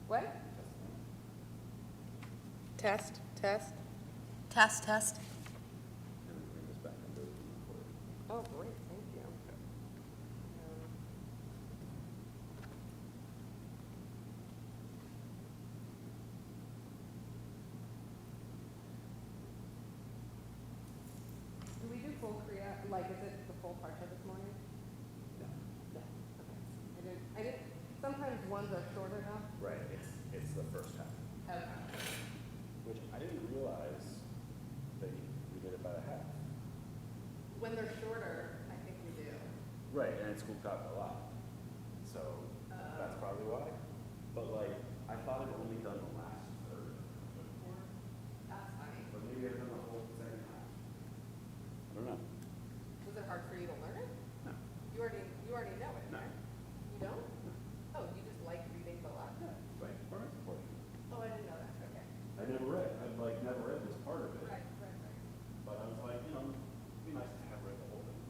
What? Test, test. Test, test. And we bring this back under the recording. Oh, great, thank you. Do we do full Kriya, like, is it the full parsha this morning? No. No. Okay. I didn't, sometimes ones are short enough. Right, it's the first half. Okay. Which I didn't realize that we did it by the half. When they're shorter, I think we do. Right, and it's scooped out a lot. So that's probably why. But like, I thought I'd only done the last third of the quarter, That's funny. but maybe I've done the whole second half. I don't know. Was it hard for you to learn it? No. You already know it, No. right? You don't? Oh, you just like reading the last? Yeah, right, part portion. Oh, I didn't know that, okay. I'd never read this part of it. Right. But I was like, it'd be nice to have read the whole thing.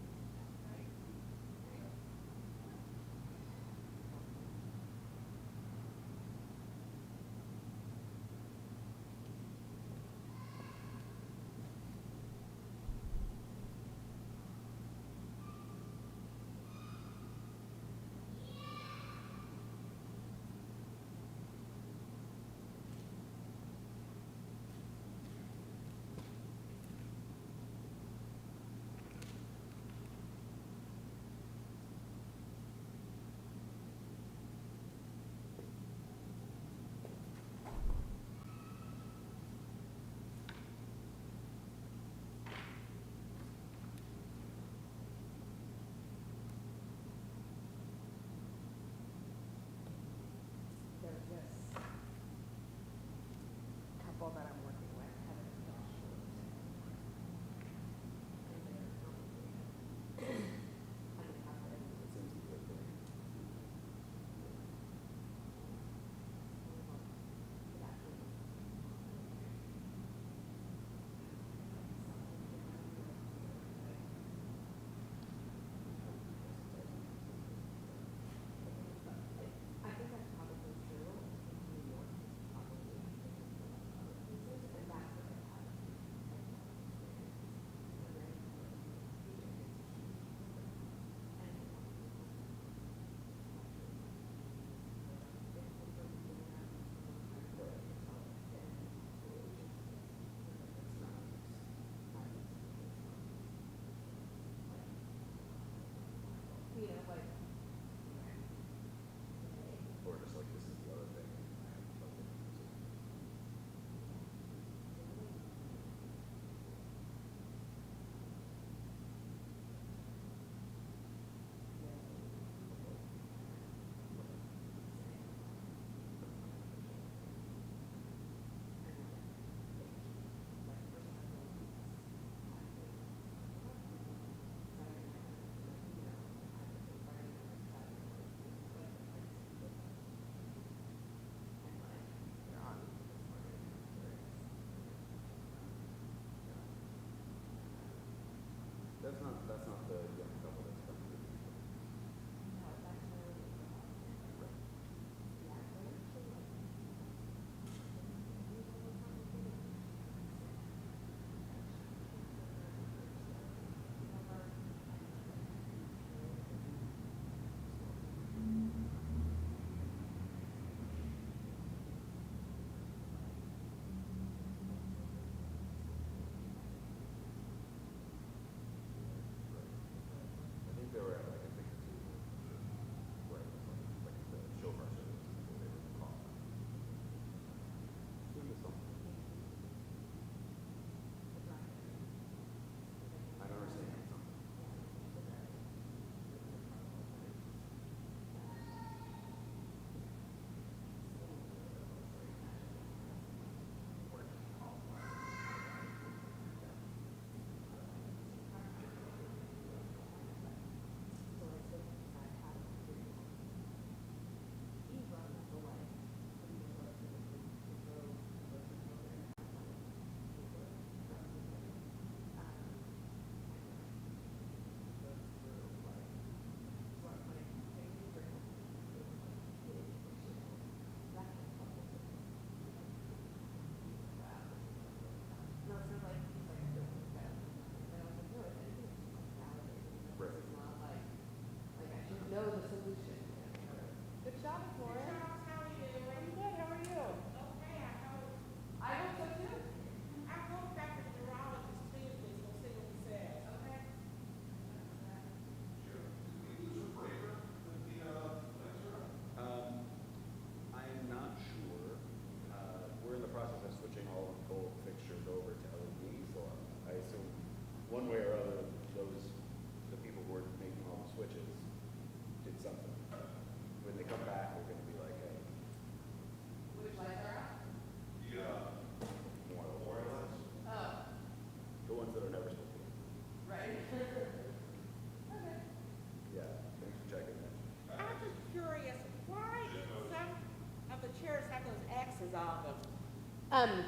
chairs have those X's on them?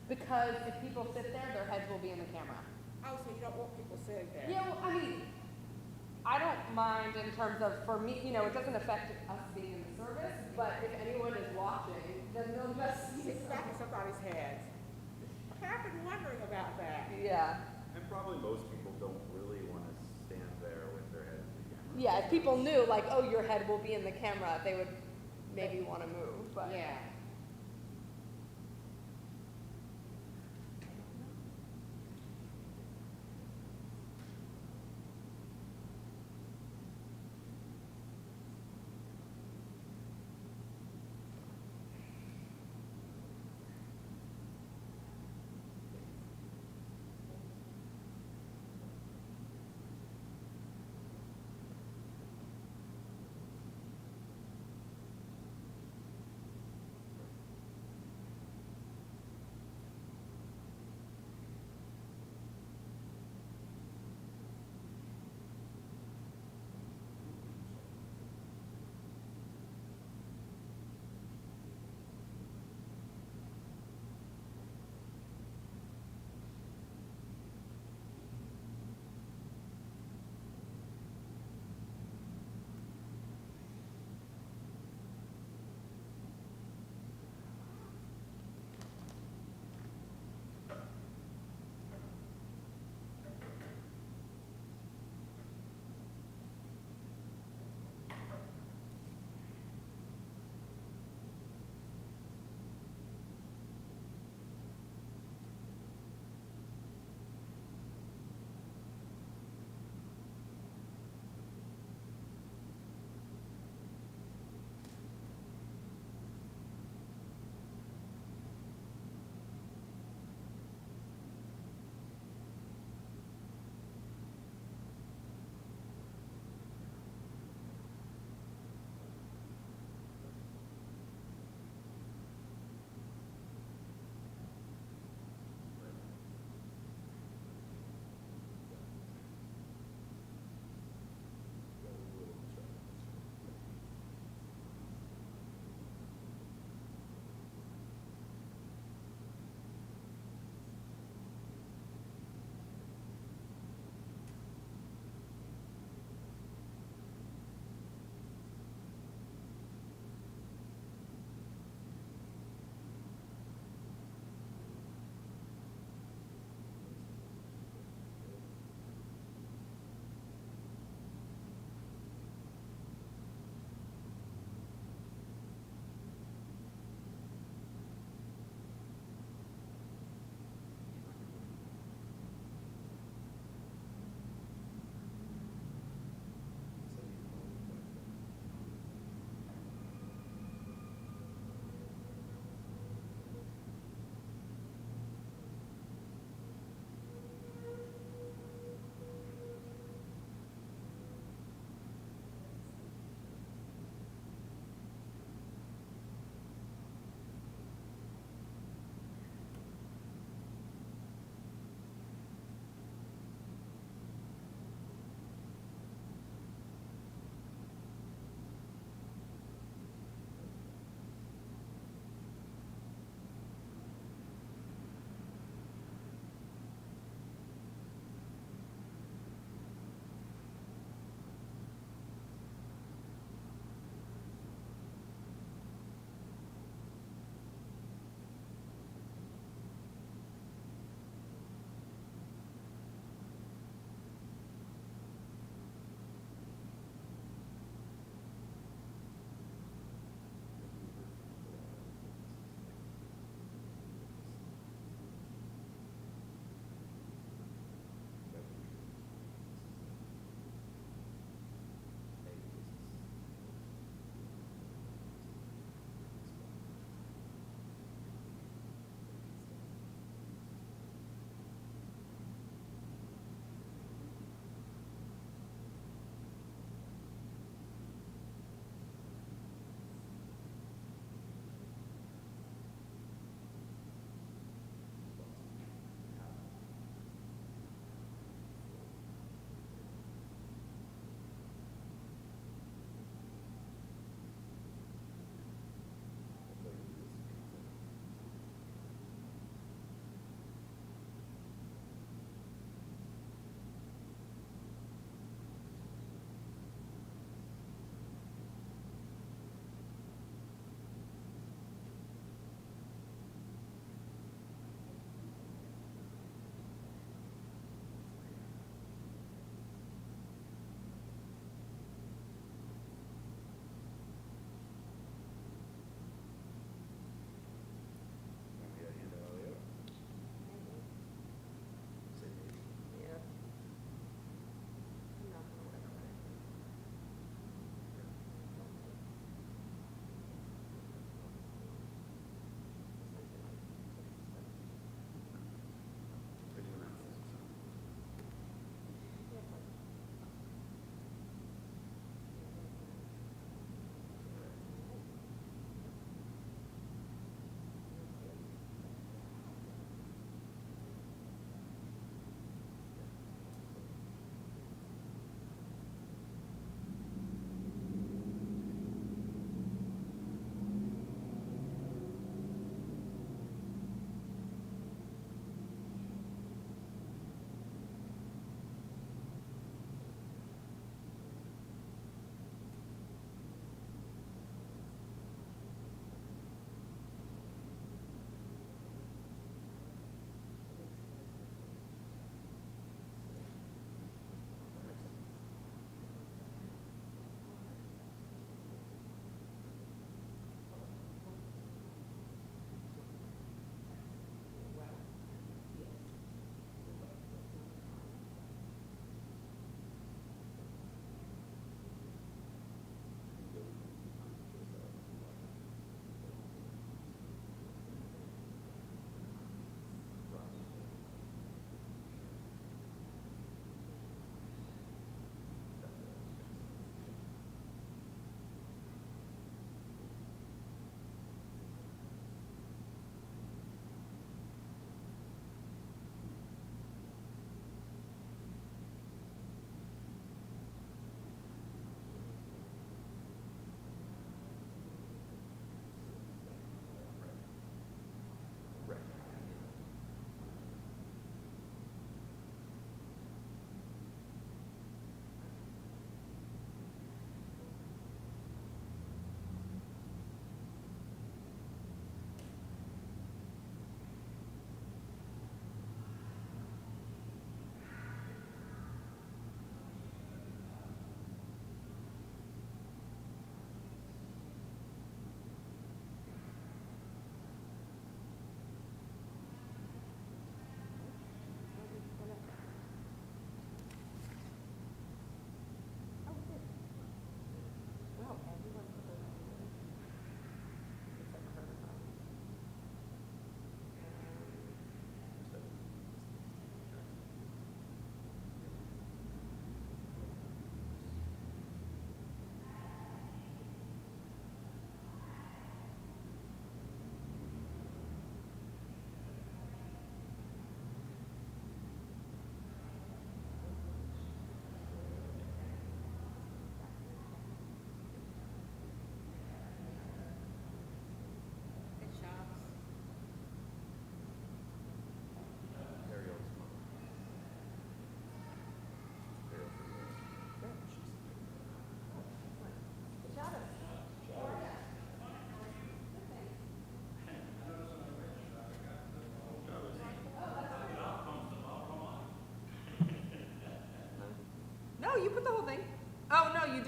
Because if people sit there, their heads will be in the camera. Oh, so you don't want people sitting there? Yeah, well, I mean, I don't mind in terms of, for me, you know, it doesn't affect us being in the service, but if anyone is watching, then they'll just see It's back in somebody's heads. I've been wondering about that. Yeah. And probably most people don't really want to stand there with their head in the camera. Yeah, if people knew, like, oh, your head will be in the camera, they would maybe want to move, but. Yeah.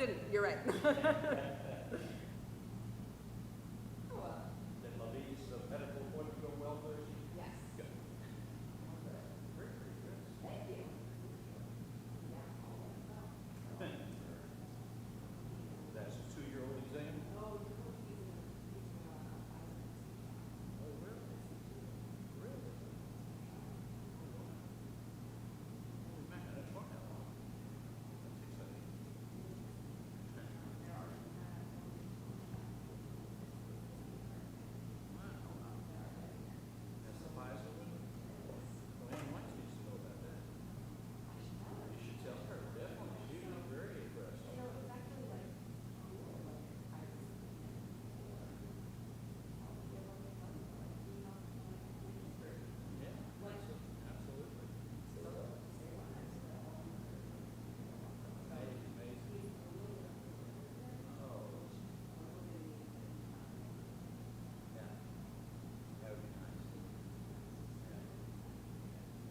didn't. You're right. Then Lavie's medical appointment go well Thursday? Yes. Good. Very, very good. Thank you. That's a 2-year-old exam? Oh, really? Really? Holy man, that's far that long. That's exciting. Wow. That's the highest of them? Well, Ann White needs to know about that. You should tell her, definitely. She's very impressed. Yeah, absolutely. Amazing. Oh. Yeah. That would be nice. Yeah.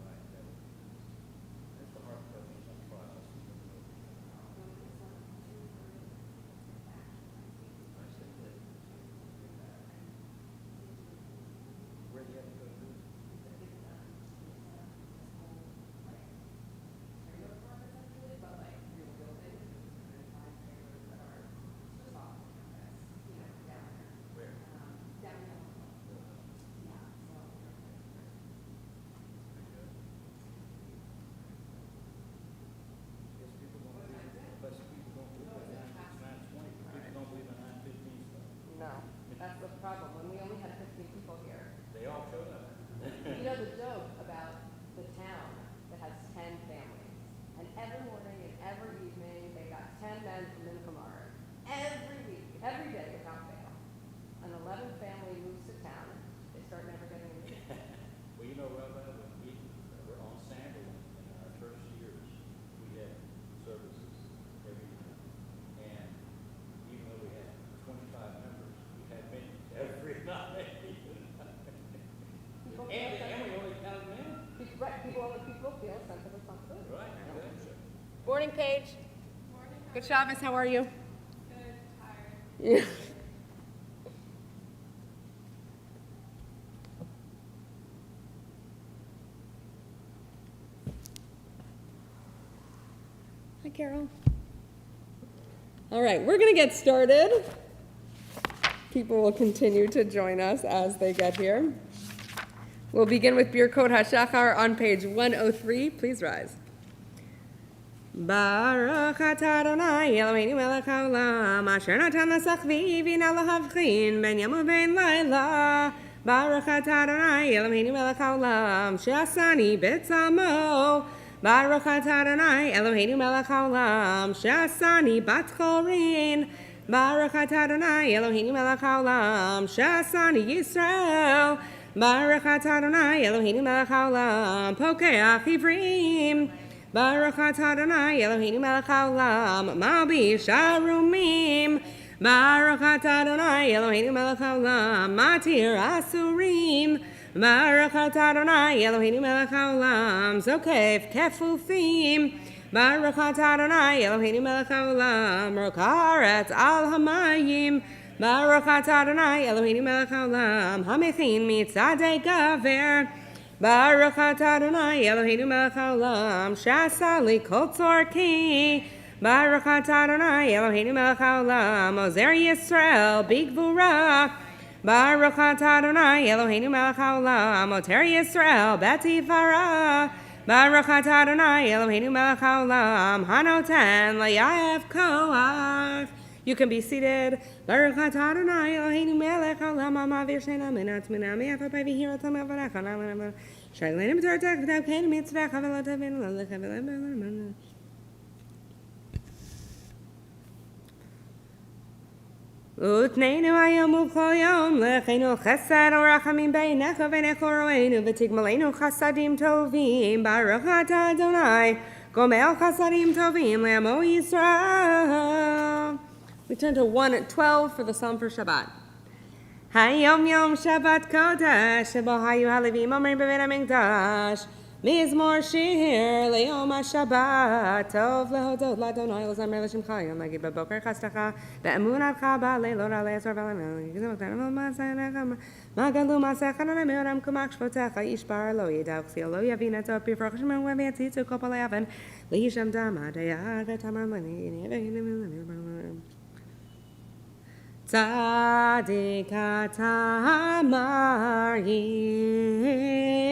Right, that would be nice. That's the hard part, is that process. I see. Where do you have to go to? Where? Guess people don't believe, but people don't believe that it's 9:20, people don't believe in 9:15 stuff. No, that's the problem. When we only had 15 people here. They all showed up. You know the joke about the town that has 10 families, and every morning and every evening they got 10 men from Minkamara. Every week, every day without fail. An 11th family moves to town, they start never getting a meeting. Well, you know, Rabbi, when we were on sample in our first years, we had services every night. And even though we had 25 members, we had meetings every night. People feel And sense we only counted men. right, people feel a sense of responsibility. Right, exactly. Morning, Paige. Morning. Good Shabbos, how are you? Good, tired. Yeah. Hi, Carol. All right, we're going to get started. People will continue to join us as they get here. We'll begin with Birkot HaShachar on page 103. Please rise. Baruch atah Adonai Eloheinu melech haolam asher natan l'sachvi v'ina lahavchin ben yom u'ben laila. Baruch atah Adonai Eloheinu melech haolam she'asani b'tzamo. Baruch atah Adonai Eloheinu melech haolam she'asani bat chorin. Baruch atah Adonai Eloheinu melech haolam she'asani Yisrael. Baruch atah Adonai Eloheinu melech haolam pokeach ivrim. Baruch atah Adonai Eloheinu melech haolam malbish arumim. Baruch atah Adonai Eloheinu melech haolam matir asurim. Baruch atah Adonai Eloheinu melech haolam zokef kefufim. Baruch atah Adonai Eloheinu melech haolam rokaret al hamayim. Baruch atah Adonai Eloheinu melech haolam hamechin mitzadei gaver. Baruch atah Adonai Eloheinu melech haolam sha'asa li kol tzorki. Baruch atah Adonai Eloheinu melech haolam ozer Yisrael bigvura. Baruch atah Adonai Eloheinu melech haolam oter Yisrael betifara. Baruch atah Adonai Eloheinu melech haolam hanoten layav koach. You can be seated. Baruch atah Adonai Eloheinu melech haolam ha'mavir she'ena minat mina me'achar v'hira tamei v'racha. Shaylenim tortach v'tav kein mitzvah chavelot avinu l'lecha v'lecha. Utneinu hayom u'chol yom lecheinu chesed u'rachamim beinecha v'necha ro'einu v'tigmalenu chasadim tovim. Baruch atah Adonai gomel chasadim tovim le'amo Yisrael. We turn to 1:12 for the Psalm for Shabbat. Hayom Yom Shabbat Kodesh, Shebo Hayu Halevim Omrim B'Beit HaMikdash, מזמור שיר ליום השבת, טוב להודות לאדוני ולזמר לשמך, יום להגיד בבוקר חסדך, באמונתך בלילות עלי עשר מה גדלו מעשיך אדוני מעולם קומך שפוטיך, איש בר לא ידע וכסיל לא יבין את טוב פרפוך שמעו ויציצו כל פועלי אבן, להישם דם עד היד ותמר מני צדיק אתה אמר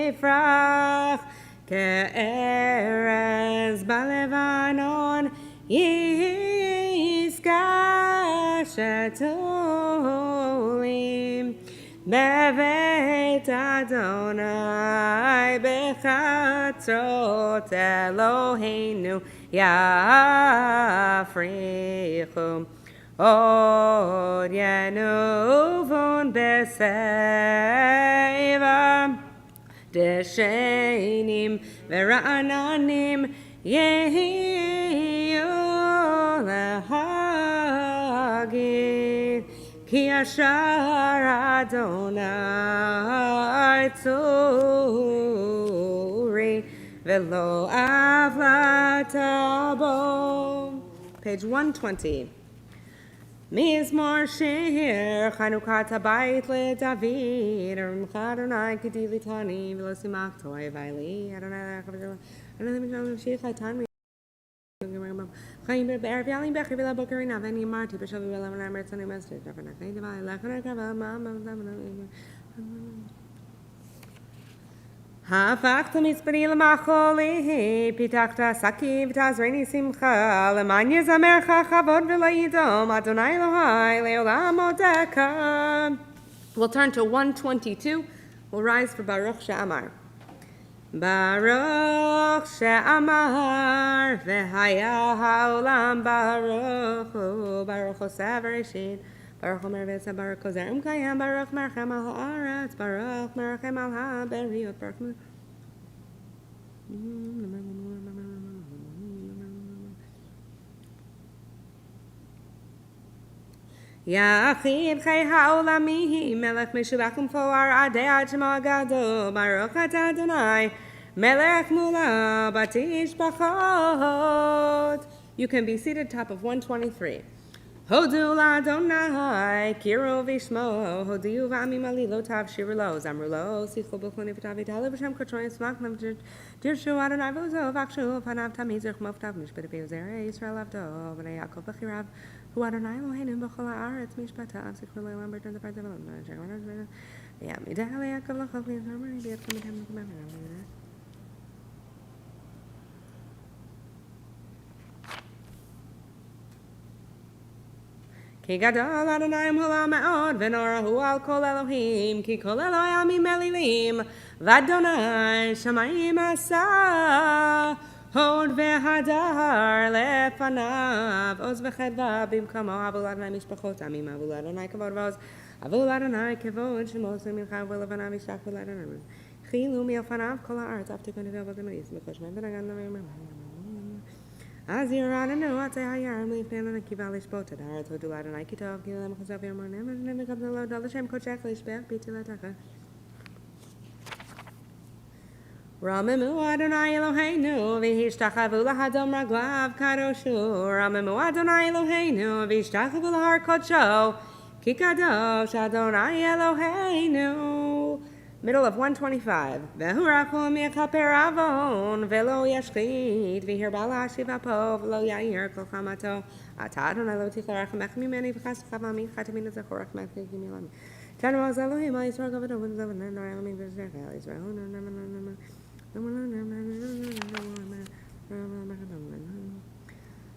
יפרח כארז בלבנון יזכה שתולים בבית אדוני בחצרות אלוהינו יפריחו עוד ינובון בשיבה דשנים ורעננים יהיו להגיד כי אשר אדוני צורי ולא עוולתה בו. Page 120. מזמור שיר חנוכת הבית לדוד, ארמך אדוני כדיליתני ולא שימחת אויבי לי, אדוני ממשיך איתן חיים בערב יעלים בכי ולבוקר עינה ואני אמרתי בשבי ולמנה מרצוני מסתית ונקי דבי לכן הקרבה הפכת מצפני למחולי, פיתחת שקי ותעזרני שמחה, למען יזמרך כבוד ולא ידום, אדוני אלוהי לעולם עודך. We'll turn to 122. We'll rise for Baruch She'amar. Baruch She'amar, v'haya ha'olam baruch hu, Baruch Oseh v'reshit, Baruch Omer v'eseh, Baruch Kozerem Kayam, Baruch Merchem al ha'aretz, Baruch Merchem al ha'beriyot, Baruch יחיד חי העולמי, מלך משובח ומפואר עדי עד שמו הגדול, ברוך אתה אדוני, מלך מולה בתשבחות. You can be seated top of 123. הודו לאדוני, קירו וישמו, הודיעו ועמים עלילותיו, שירו לו, זמרו לו, שיחו בכלוני ותעביתה בשם קודשו ישמח דרשו אדוני ועוזו, ובקשו פניו תמיד זרחמו ופתיו משפט פיו זרעי ישראל עבדו, בני יעקב בחיריו, הוא אדוני אלוהינו בכל הארץ משפטיו, זכרו לעולם ברצון זפר זבלון, ויעמידה ליעקב לחוף ליזמרי, בידכם אתם נקמם. כי גדול אדוני מולה מאוד, ונורא הוא על כל אלוהים, כי כל אלוהי עמים אלילים, ואדוני שמיים עשה, הוד והדר לפניו, עוז וחדווה במקומו, אבו לאדוני משפחות עמים, אבו לאדוני כבוד ועוז, אבו לאדוני כבוד שמוסר מלכה ולבניו ישתחו לאדוני, חילו מלפניו כל הארץ, אף תיקון נביאו בגמליס, וחושבן ונגן נביאו אז ירדנו עצי הירם לפנינו נקיבה לשפוט את הארץ, הודו לאדוני כי טוב, כי להם חזב יאמרנם, וקבלו להודות לשם קודשך לשבח בתהילתך. רוממו אדוני אלוהינו, והשתחוו להדום רגליו קדושו, רוממו אדוני אלוהינו, והשתחוו להר קודשו, כי קדוש אדוני אלוהינו. Middle of 125. והוא רחום יכפר עוון ולא ישחית, והרבה להשיב אפו ולא יאיר כל חמתו. אתה אדוני לא תכלה רחמך ממני וחסדך ועמך תמיד זכור רחמך כגמילם. תנו עוז אלוהים על ישראל כבודו ונזבן נורא אלוהים וזרח על ישראל.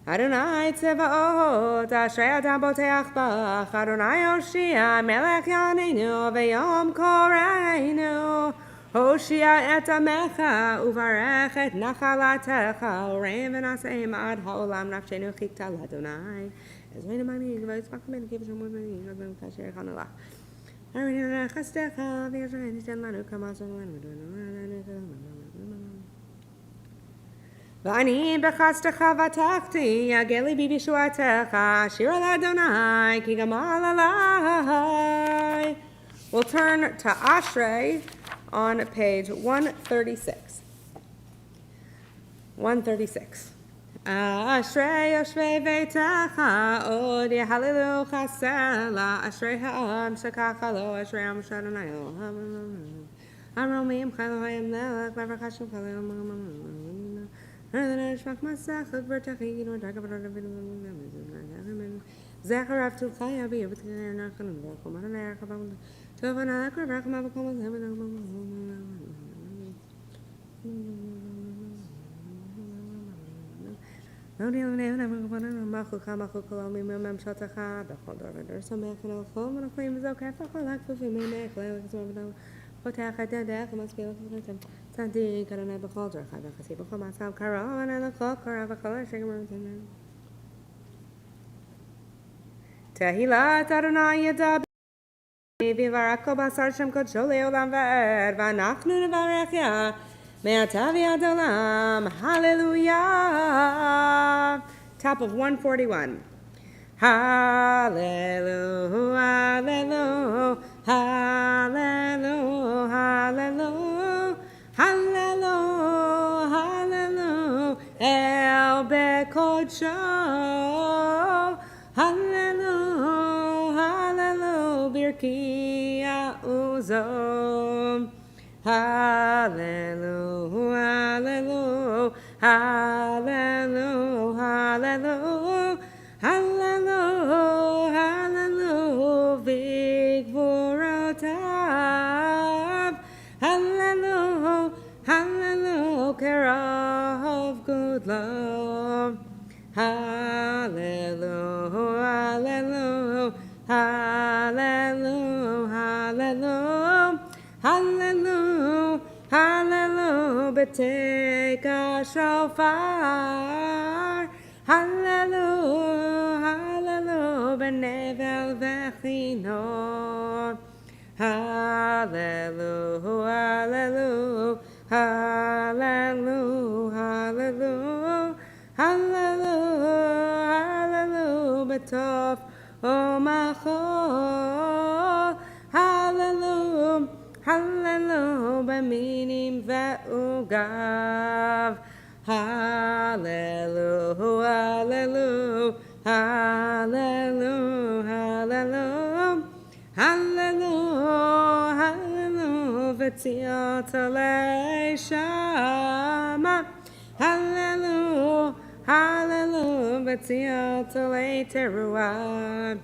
אדוני צבאות, אשרי אדם בוטח בך, אדוני הושיע, מלך יעננו, ויום קוראנו. הושיע את עמך, וברך את נחלתך, ורם ונשאם עד העולם נפשנו חיכתה לאדוני. עזרנו מנהיג, ויצמח ממנו כי בשמו מנהיג, עזרנו כאשר הכנו לך. הרינו לחסדך, ויעזרנו תן לנו כמה זמן, ואני בחסדך בטחתי, יגל ליבי בישועתך, שיר על אדוני, כי גמל עלי. We'll turn to Ashrei on page 136. 136. Ashrei Yoshvei Beitecha Od Yehalilu Chasela Ashrei Ha'am Shekacha Lo Ashrei Am Shadonai Elohim Aromim Chaylo Hayim Nelech Vavachashim Chaylo Shmak Masach Bertachid or Dagabad Zacharav to Chaya be able to learn our Kanam Bakum Tovana Rakam Tehillah Adonai Yadab Vivarako Basar Shem Kodsho Leolam Va'ed V'anachnu Nevarech Me'atav Yad Olam Hallelujah. Top of 141. Hallelujah, hallelujah, hallelujah, hallelujah, hallelujah, hallelujah, El Bekodsho. Hallelujah, hallelujah, Birki Uzom. Hallelujah, hallelujah, hallelujah, hallelujah, hallelujah, hallelujah, Vigvorotav. Hallelujah, hallelujah, Kerav good love. Hallelujah, hallelujah, hallelujah, hallelujah, hallelujah, hallelujah, B'teka shofar. Hallelujah, hallelujah, B'nevel v'chinor. Hallelujah, hallelujah, hallelujah, hallelujah. Hallelujah, hallelujah, b'tov umachol. Hallelujah, hallelujah, b'minim ve'ugav. Hallelujah, hallelujah, hallelujah, hallelujah, hallelujah, hallelujah, v'tziot alei shama. Hallelujah, hallelujah, B'tziot alei teruah.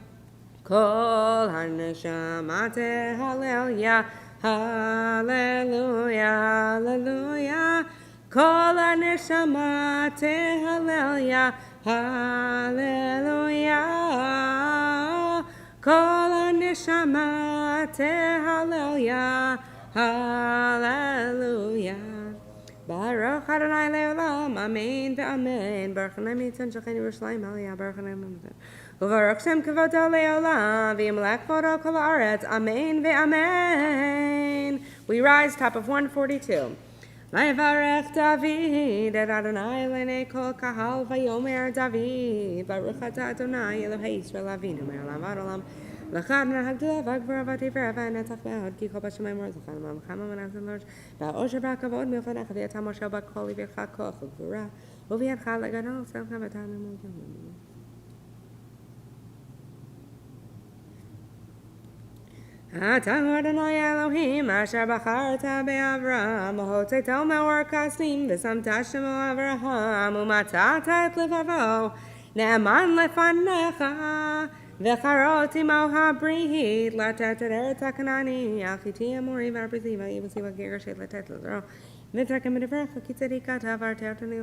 Kol haneshama tehallel, hallelujah, hallelujah. Kol haneshama tehallel, hallelujah. Kol haneshama tehallel, hallelujah. Baruch Adonai Leolam, Amen ve'Amen. Baruch Adonai Mitzvah Shechin Yerushalayim Aliyah. Baruch Adonai Mitzvah. Uvaruch Shem Kavodo Leolam, V'Yimelech Kvodo Kol Haaretz. Amen ve'Amen. We rise, top of 142. V'Yivarech David et Adonai Lenei Kol Kahal V'Yomer David. Baruch Atah Adonai Elohei Yisrael Avinu Me'olam V'ad Olam. L'chad nahagdula v'agvara v'tivera v'anetach v'ahod ki kol b'shamayim v'arzachal v'amchama v'nachzim l'orsh v'osher v'akavod milfanecha v'yatam Moshe b'kol v'ycha koch v'gvura v'yadcha l'gadol selcha v'tanim v'yom. Atah Adonai Elohim asher b'charta be'Avram v'hotzeto me'or kasdim v'samta shemo Avraham u'matata et levavo ne'eman lefanecha. V'charoti mo habrihit latet eretz hakanani achiti amori v'arbizi v'yivusi v'girashet latet l'zro v'trakem v'divrecha kitzedika tavar teotani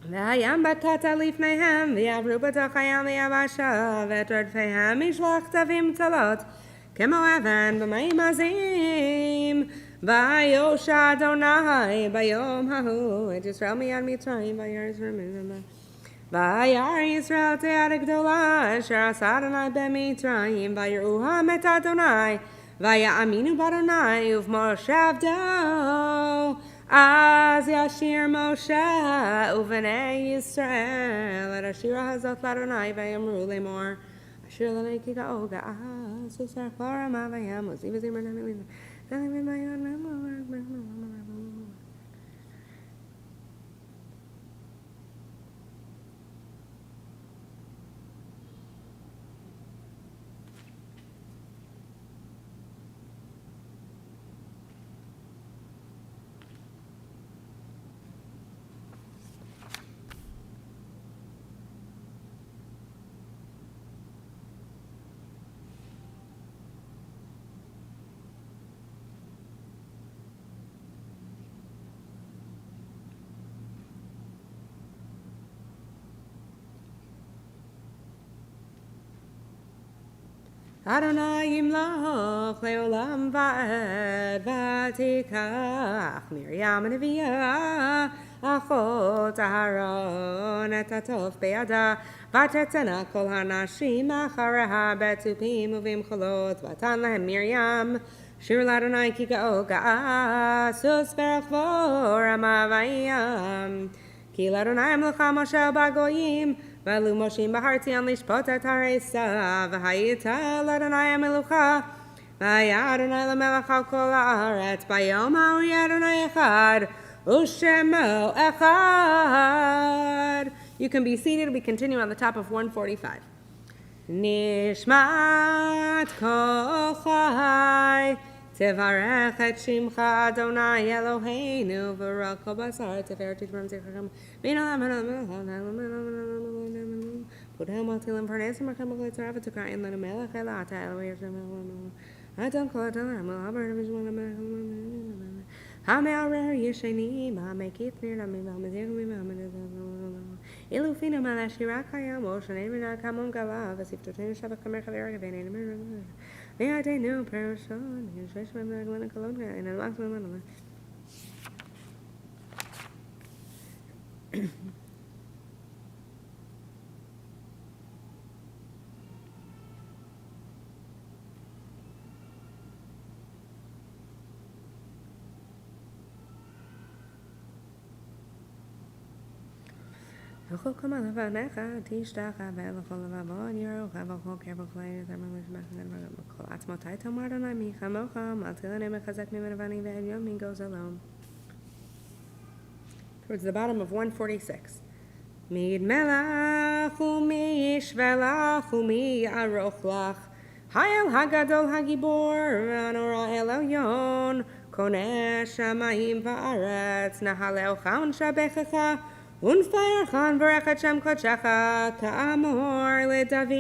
v'hayam bakat alif mehem v'yavru b'toch hayam v'yavasha v'etrodfehem yishlach tavim tzalot kemo avan b'mayim azim. Vayosha Adonai bayom hahu et Yisrael miyad Mitzrayim vayar Yisrael te'ad gdola asher asa Adonai b'Mitzrayim vayiruha met Adonai vayaminu b'Adonai uv'Moshe avdo az yashir Moshe uv'nei Yisrael et ashira hazot l'Adonai vayamru lemor asher l'nei kika oga az yisar klara ma vayam uzi v'zimar nami Adonai yimloch leolam va'ed v'tikach Miriam neviah achot Aharon et hatov be'yada v'tetzena kol hanashim achareha betupim uvimcholot v'atan lehem Miriam shir l'Adonai ki ga'o ga'asus v'rachvor amavayam ki l'Adonai mlecha Moshe b'goyim V'elu Moshe b'hartzion lishpot et ha'reisa v'hayita l'Adonai melucha v'haya Adonai l'melech al kol ha'aretz b'yom ha'u Adonai echad u'shemo echad. You can be seated. We continue on the top of 145. Nishmat kol chai Tevarech et shimcha Adonai Eloheinu v'ra kol basar tefer tikram zichram Pudhem al tilim parnesim rakam b'glitzarav v'tukrayin lenu melech elat ha'eloi yishem Adon kol adon ramel haber v'zman ha'me'arer yishenim ha'mekith nir'amim ha'mezirumim ha'medezavim Ilufinu malashira kayam oshanei v'na kamon galav v'siftoteinu shabbat kamer chaver gavene Ve'adenu perashon yishesh v'meglan kolon and alach v'manalah וכל כמה לבניך תשתח ולכל לבבון ירוך וכל קרבו כלי זרמן לשמח וכל עצמותי תאמר אדוני מי כמוך מעלתי לנו מחזק ממנו ואני ועליון מגוז alone. Towards the bottom of 146. מי ידמלך ומי ישבלך ומי יערוך לך האל הגדול הגיבור והנורא העליון קונה שמיים וארץ נהלך ונשבחך ונפארך נברך את שם קודשך כאמור לדוד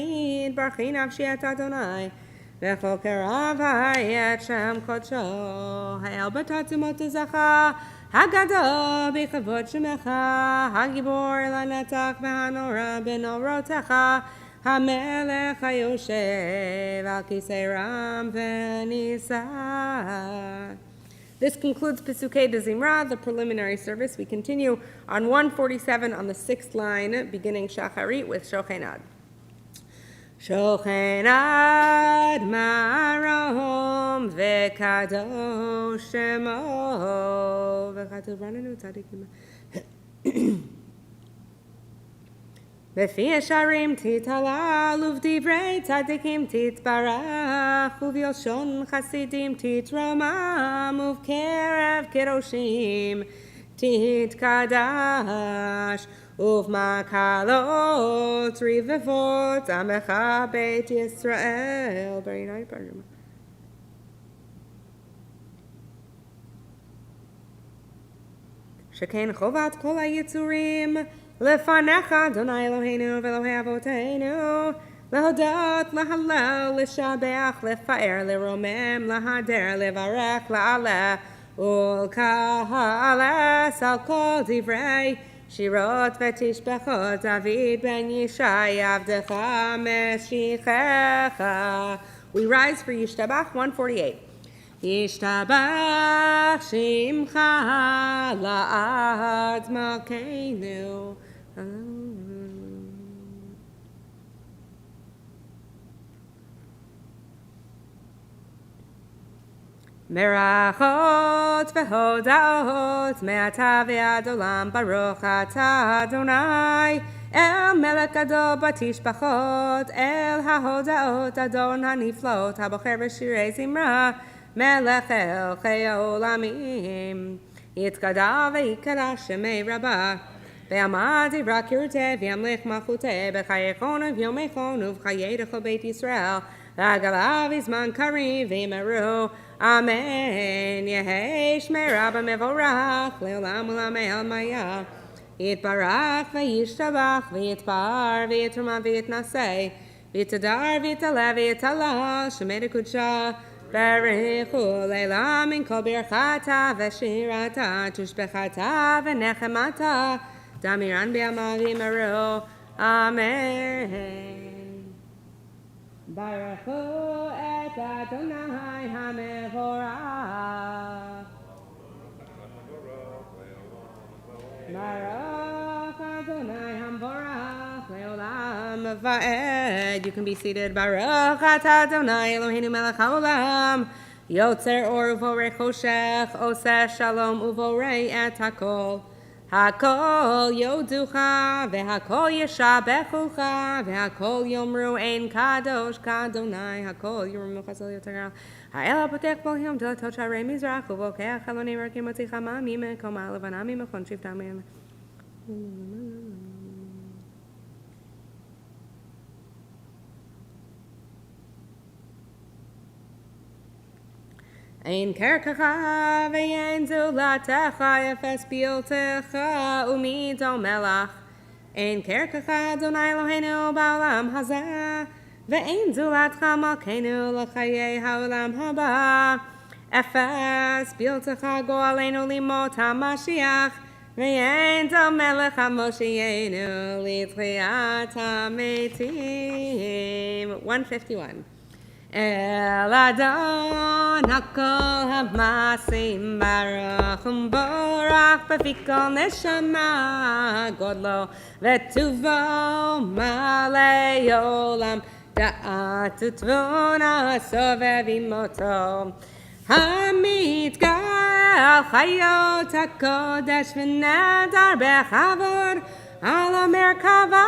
ברכי נפשי את אדוני וכל קרב את שם קודשו האל בתעצומות עוזך הגדול בכבוד שמך הגיבור לנצח והנורא בנורותיך המלך היושב על כיסא רם ונישא. This concludes Pesukei de Zimra, the preliminary service. We continue on 147 on the 6th line, beginning Shacharit with Shochenad. Shochenad marom v'kadosh shemo v'chatuv ranenu tzadikim. Befi esharim titala uvdivrei tzadikim titbarach uvyoshon chasidim titromam uvkerev keroshim titkadash uvmakalot rivevot amecha beit Yisrael. Very nice. Sheken chovat kol hayitzurim לפניך אדוני אלוהינו ואלוהי אבותינו להודות, להלל, לשבח, לפאר, לרומם, להדר, לברך, לעלה ולקהלס על כל דברי שירות ותשבחות דוד בן ישי עבדך משיחך. We rise for Yishtabach 148. ישתבח שמך לעד מלכנו. מרחות והודעות מעתה ועד עולם ברוך אתה אדוני אל מלך גדול בתשבחות אל ההודעות אדון הנפלאות הבוחר בשירי זמרה מלך אלכי העולמים. יתגדל ויקרא שמי רבה. ויעמד דברה קראתי וימלך מלכותי בחייכון וביומכון ובחיי כל בית ישראל. והגלה בזמן קריב ואמרו אמן. יהי שמי רבה מבורך לעולם עולמי עלמיה. יתברך וישתבח ויתפאר ויתרומם ויתנשא ויתהדר ויתעלה ויתהלל שמי לקודשה. ברכו לילה מן כל ברכתה ושירתה תושבחתה ונחמתה דמירן בימיו אמרו אמן. ברכו את אדוני המבורך. Baruch Adonai Hamborach Leolam Va'ed. You can be seated. Baruch Adonai Eloheinu Melech Haolam Yotzer Or Uvorei Choshech Oseh Shalom Uvorei Et Hakol. Hakol Yoducha V'Hakol Yeshabechucha V'Hakol Yomru Ein Kadosh Kadonai Hakol Yomru Chasel Yoter Ha'el HaPotech Bol Yom Delatot Sharei Mizrach Uvokeach Chalonim Rakim Motzi Chama Mime Koma Levana Mime Chon Shivta Mime. Ein kerkacha ve'ein zulatecha efes biyotecha umido melach. Ein kerkacha Adonai Eloheinu ba'olam hazeh ve'ein zulatcha malkeinu l'chayei ha'olam haba. Efes biyotecha go'aleinu limot ha'mashiach ve'ein do melech ha'moshienu l'tchiyat ha'metim. 151. El Adon Hakol Hamasim Baruch Umborach Befikol Neshama Godlo Vetuvo Malei Olam Da'at Utvona Sovev Moto Hamit Gal Chayot HaKodesh V'nedar Bechavor Ala Merkava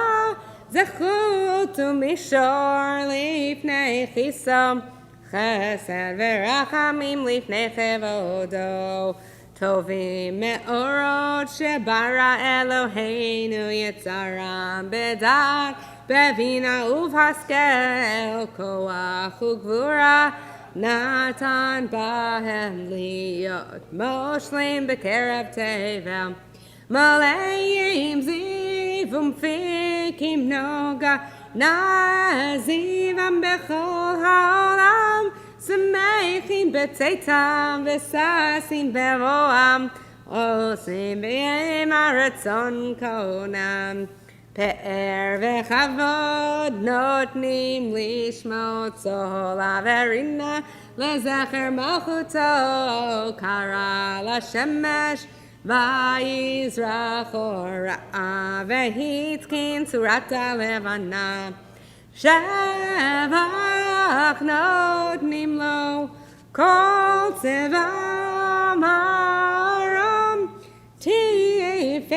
Zechut umishor lifnei chisom chesed v'rachamim lifnei chevodo tovim me'orot shebara Eloheinu yetzaram bedar bevina uvhaskel koach ugvura natan bahem liot moshlim bekerev tevel Maleim zivum fikim noga nazivam bechol haolam semechim betzetam vesasim bevoam osim be'em aratzon konam pe'er vechavod notnim lishmot zol averina lezecher malchuto kara lashemesh Vayizrach Ora'a Vehitkin Surata Levana Shevach Notnim Lo Kol Tzevam Ha'aram Tiferet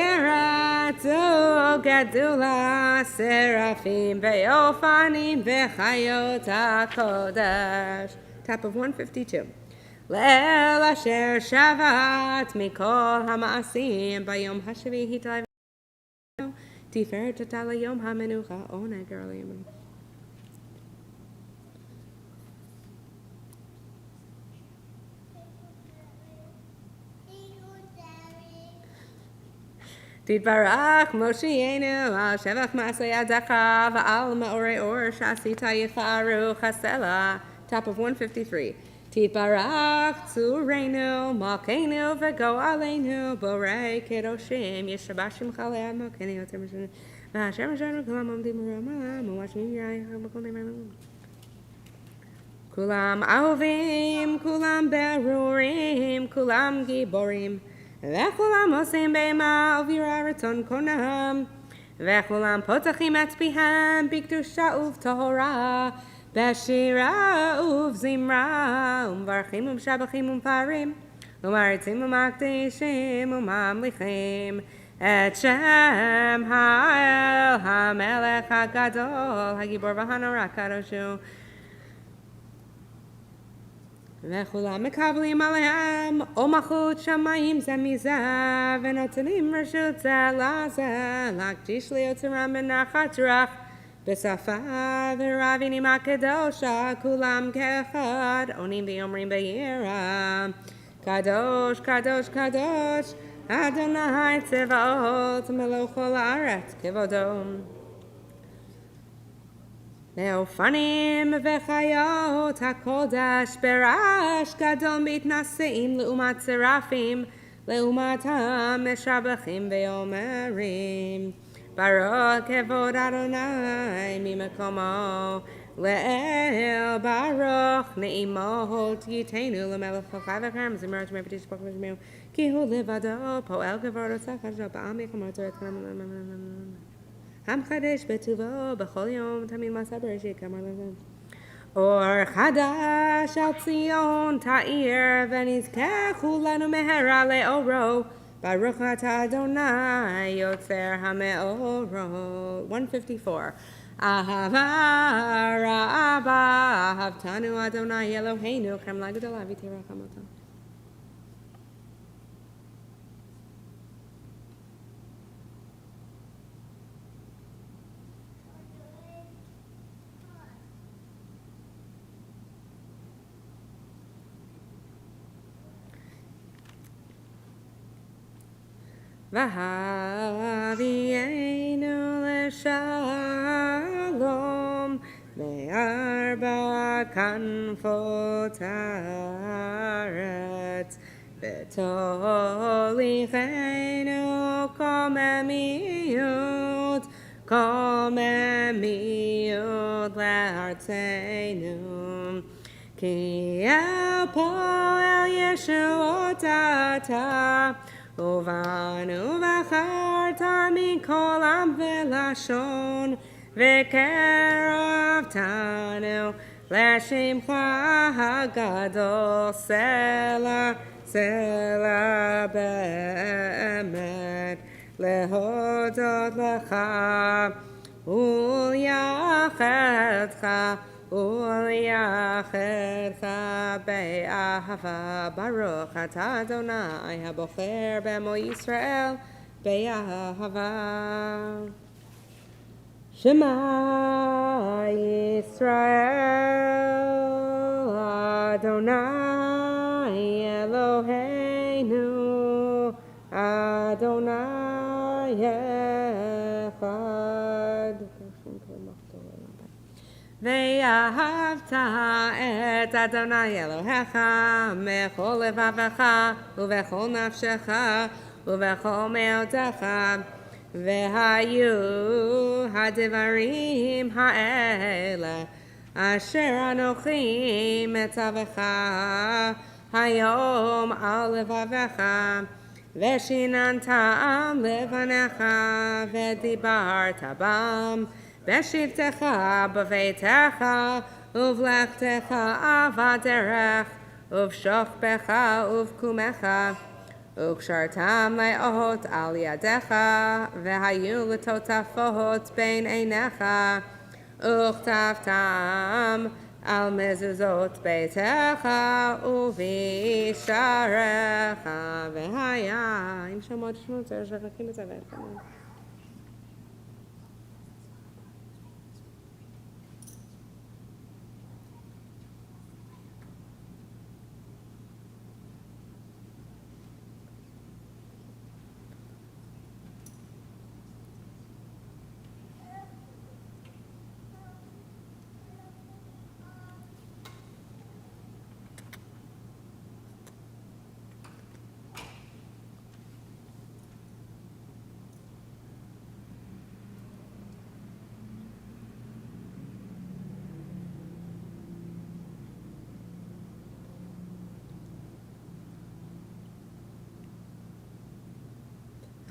U'Gedula Seraphim Ve'ofanim Ve'chayot HaKodesh. Top of 152. Le'el asher shavat mikol hama'asim bayom hashvi'i hitay tiferet tatala yom hamenucha oneg early. Titbarach Moshienu al shevach ma'aseh yadecha va'al ma'orei or shasita yifaru chasela. Top of 153. Titbarach Tzurenu Malkeinu V'go Aleinu Borei Kedoshim Yeshabashim Chalei Malkeinu Yoter Mishenu V'Hashem Mishenu Kulam Omdim Rama Mawashim Yirayim B'Kol Ne'Menu Kulam Ahovim Kulam Berurim Kulam Giborim V'Kulam Osim Be'ema Uvira Ratzon Konam V'Kulam Potachim Et Pihem B'Kedusha Uv'Tohora Beshira uvzimra umvarchim umshabachim umparim umaritzim umakdishim umamlichim et Shem ha'el ha'melech ha'gadol ha'gibor v'hanora kadoshu וכולם מקבלים עליהם או מלכות שמיים זה מזה ונותנים רשות זה לזה להקדיש ליוצרם בנחת רוח בשפה ורבינים הקדושה כולם כאחד עונים ואומרים ביראה קדוש קדוש קדוש אדוני צבאות מלוא כל הארץ כבודו מעופנים וחיות הקודש ברעש גדול מתנשאים לעומת שרפים לעומתם משבחים ואומרים ברוך כבוד אדוני ממקומו לאל ברוך נעימות ייתנו למלך כל חי וקיים זמרת שמי ותשפוך ושמיעו כי הוא לבדו פועל כבוד עושה חדשו בעם יקמות זורת המחדש בטובו בכל יום תמיד מעשה בראשית כאמר לזה אור חדש על ציון תאיר ונזכה כולנו מהרה לאורו ברוך אתה אדוני יוצר המאורות 154 אהבה רבה אהבתנו אדוני אלוהינו חמלה גדולה ותרחמותו והביאנו לשלום מארבע כנפות הארץ ותוליכנו קוממיות לארצנו כי אל פועל ישועות אתה ובנו בחרת מכל עם ולשון וקרבתנו לשמך הגדול סלע סלע באמת להודות לך וליחדך וליחדך באהבה ברוך אתה אדוני הבוחר בעמו ישראל באהבה שמע ישראל אדוני אלוהינו אדוני אחד ואהבת את אדוני אלוהיך מכל לבבך ובכל נפשך ובכל מאודך והיו הדברים האלה אשר אנוכי מצווך היום על לבבך ושיננתם לבניך ודיברת בם בשבתך בביתך ובלכתך בדרך ובשוכבך ובקומך וקשרתם לאות על ידיך והיו לטוטפות בין עיניך וכתבתם על מזוזות ביתך ובשעריך והיה עם שמות שמות שרקים את זה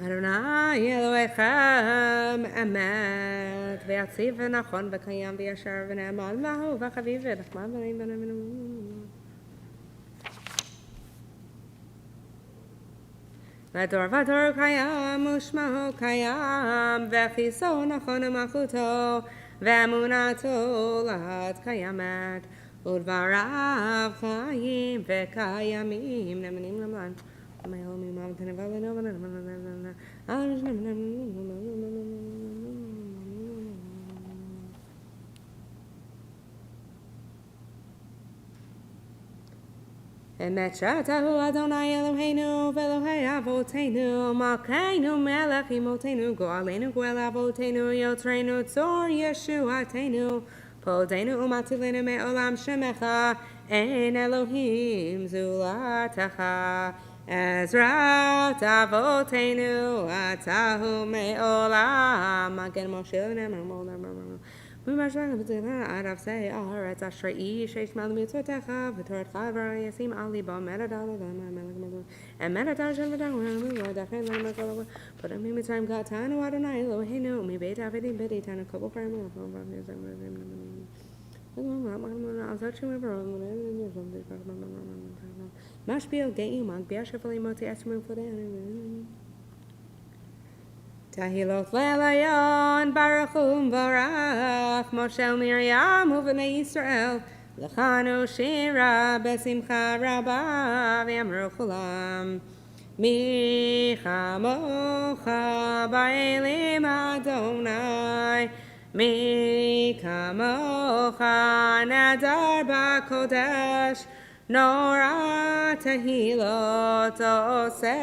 אדוני אלוהיכם אמת ויציב ונכון וקיים וישר ונאמן ואהוב וחביב ונחמד ונעים לדור ודור קיים ושמו קיים וכיסו נכון ומלכותו ואמונתו לעד קיימת ודבריו חיים וקיימים, נאמנים למען. אמת שרתהו אדוני אלוהינו ואלוהי אבותינו מלכנו מלך אמותינו גואלנו גואל אבותינו יוצרנו צור ישועתנו פודנו ומצילנו מעולם שמך אין אלוהים זולתך עזרת אבותינו אתה הוא מעולם מגן משה עד אפסי הארץ אשר איש ישמע למצוותיך ותורתך וישים על ליבו מרד על המלך אשר ודחן לנו מכל פודם ממצרים גאתנו אדוני אלוהינו מבית עבדים בדיתנו כל בחרם משפיע גאים מגביה שפלים מותי אסמו פלדינו תהילות לעליון ברוך ומבורך משה ומרים ובני ישראל לכנו שירה בשמחה רבה ויאמרו כולם מי כמוך באלים אדוני מי כמוך נדר בקודש נורא תהילות עושה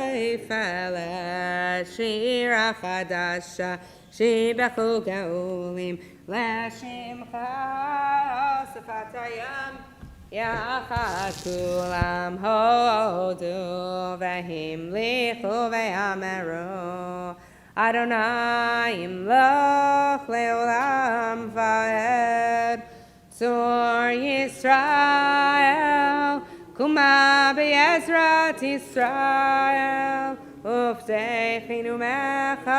פלש שירה חדשה שיבחו גאולים לשמך שפת הים יחד כולם הודו והמליכו ואמרו אדוני ימלוך לעולם ועד צור ישראל קומה בעזרת ישראל ופתחנו ממך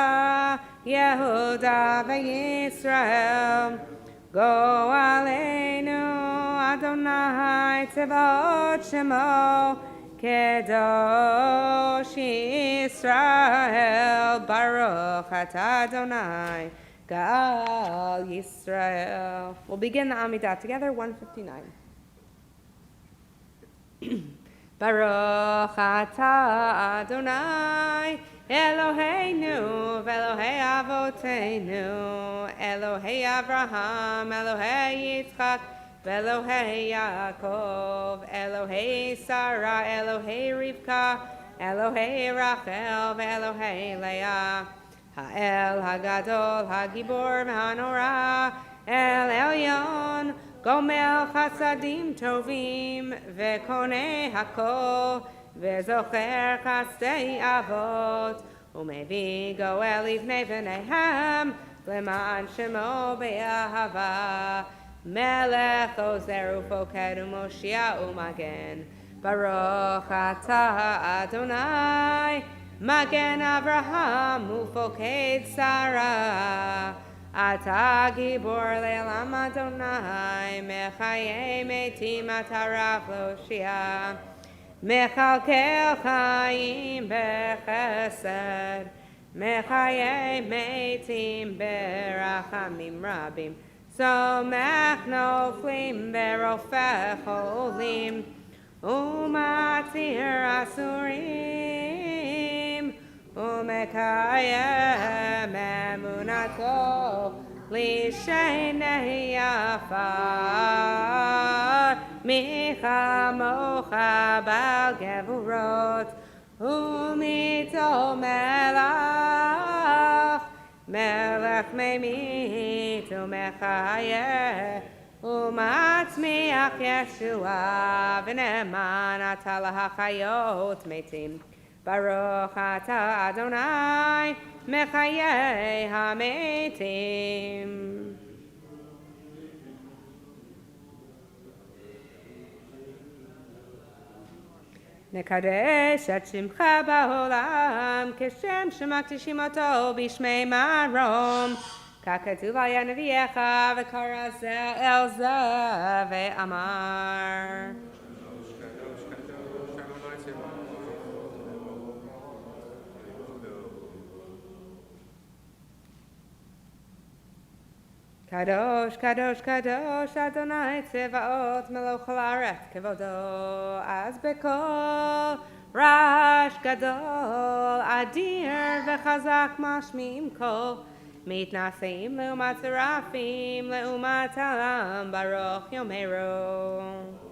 יהודה וישראל גואלנו אדוני צבאות שמו קדוש ישראל ברוך אתה אדוני Gal Yisrael. We'll begin the Amidah together, 159. Baruch atah Adonai Eloheinu v'Elohei Avoteinu Elohei Avraham, Elohei Yitzchak v'Elohei Yaakov Elohei Sarah, Elohei Rivka Elohei Rachel v'Elohei Leah האל הגדול, הגיבור והנורא, אל עליון, גומל חסדים טובים, וקונה הכל, וזוכר חסדי אבות, ומביא גואל לבני בניהם, למען שמו באהבה. מלך עוזר ופוקד ומושיע ומגן, ברוך אתה אדוני, מגן אברהם ופוקד שרה אתה גיבור לעולם אדוני מחיי מתים אתה רב להושיע מכלכל חיים בחסד מחיי מתים ברחמים רבים סומך נופלים ברופא חולים ומתיר אסורים ומקיים אמונתו לשני עפר מי כמוך בעל גבורות ומיתו מלך מלך ממית ומחיה ומצמיח ישועה ונאמן אתה להחיות מתים ברוך אתה אדוני מחיי המתים נקדש את שמך בעולם כשם שמקדישים אותו בשמי מרום ככתוב היה נביאך וקרא זה אל זה ואמר Kadosh, Kadosh, Kadosh, Adonai Tzevaot, Melech Haaretz, Kevodo, Az Bekol, Rash Gadol, Adir, Vechazak Mashmim Kol, Mitnasim, Leumat Serafim, Leumat Alam, Baruch Yomeru.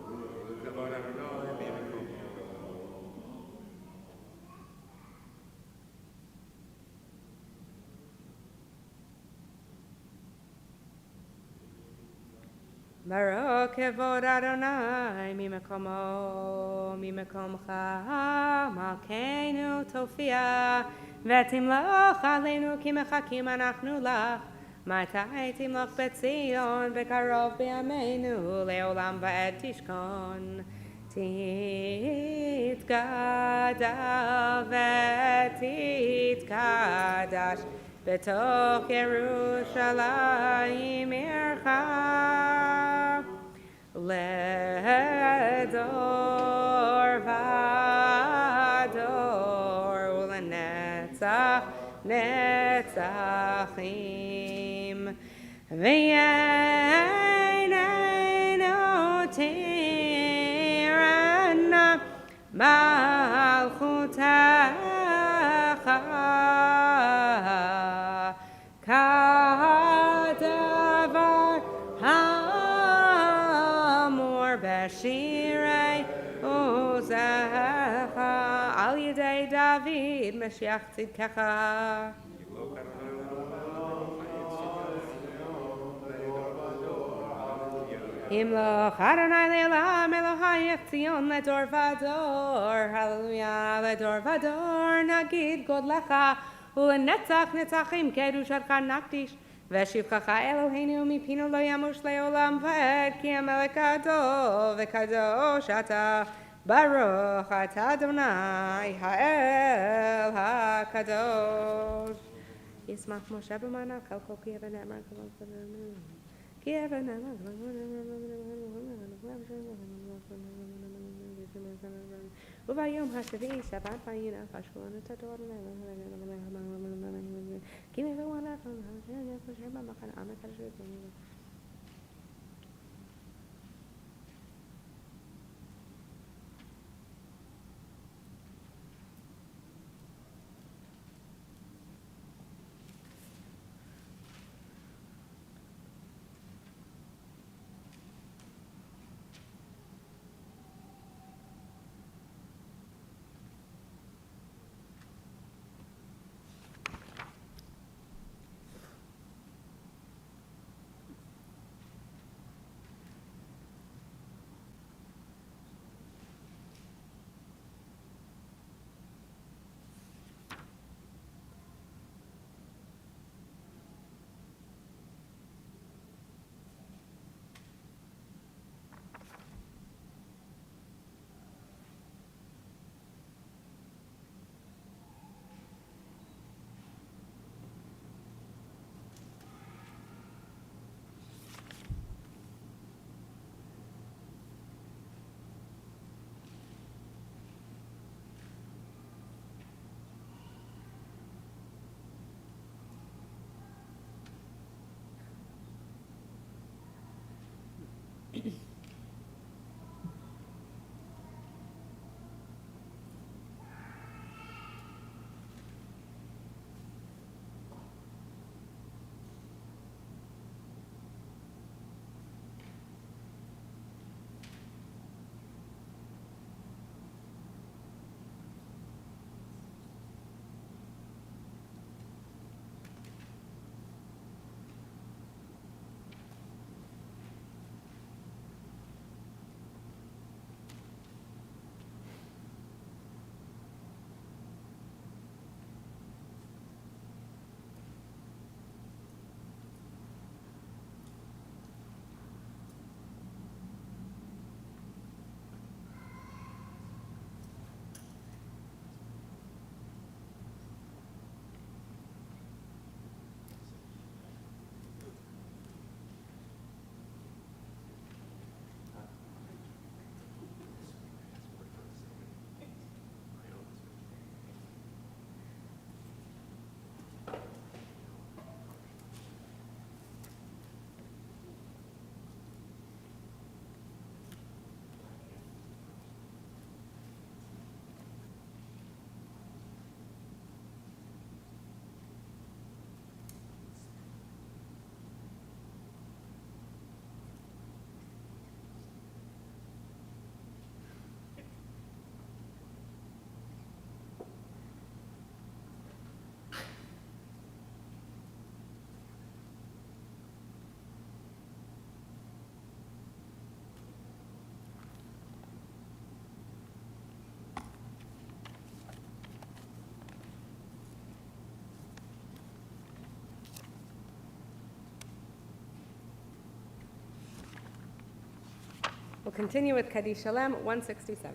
Baruch Kevod Adonai Mimakomo Mimakomcha Malkeinu Tofia Vetimloch Aleinu Ki Mechakim Anachnu Lach Matai Timloch Betzion Bekarov B'Yameinu Leolam Va'ed Tishkon Titkadal V'Titkadash Betoch Yerushalayim Ircha Ledor Vador Ulenetzach Netzachim V'yeneinu Tirana Malchutecha Kadavar Hamor Beshirei Uzecha Al Yedei David Mashiach Tzidkecha Imloch Adonai Le'olam Elohai Etzion Ledor Vador Hallelujah Ledor Vador Nagid Godlecha Ulenetzach Netzachim Kedushatcha Nakdish Veshivchacha Eloheinu Mipinu Lo Yamush Le'olam V'ed Ki Hamelech Gadol V'Kadosh Ata Baruch Ata Adonai Ha'el HaKadosh Yismach Moshe B'manav Kol Kol Ki Yeveh Ne'emar Kol Kol Ki Yeveh Ne'emar וביום השביעי שבת וינח השכון את התורה כי מבואו אנחנו נשאר במחנה עמק השביעי We'll continue with Kaddish Shalem 167.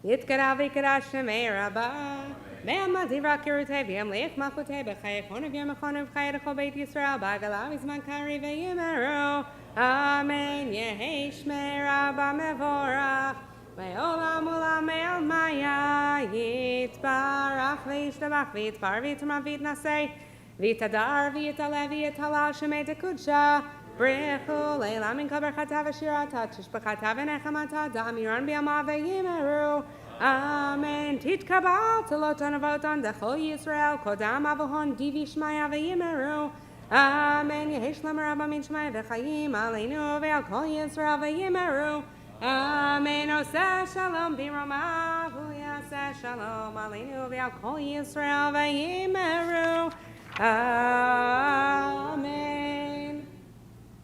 Yitkara v'ikara shemei rabba Be'amad divra kirutei v'yamliach machutei b'chayechonav yamachonav chayedachol beit Yisrael b'agalav izman kari v'yimeru Amen Yehi shmei rabba mevorach Ve'olam ulam me'al maya Yitbarach v'yishtabach v'yitbar v'yitama v'yitnasei V'yitadar v'yitaleh v'yitalal shemei tekudsha Brechu leilam in kaber chatav v'shirata tishbachatav v'nechamata da'amiran b'yamav v'yimeru Amen. Titkabal telotan avotan dechol Yisrael kodam avohon divi shmaya v'yimeru Amen. Yehishlam rabba min shmaya v'chayim aleinu ve'al kol Yisrael v'yimeru Amen. Oseh shalom b'romav u'yaseh shalom aleinu ve'al kol Yisrael v'yimeru Amen.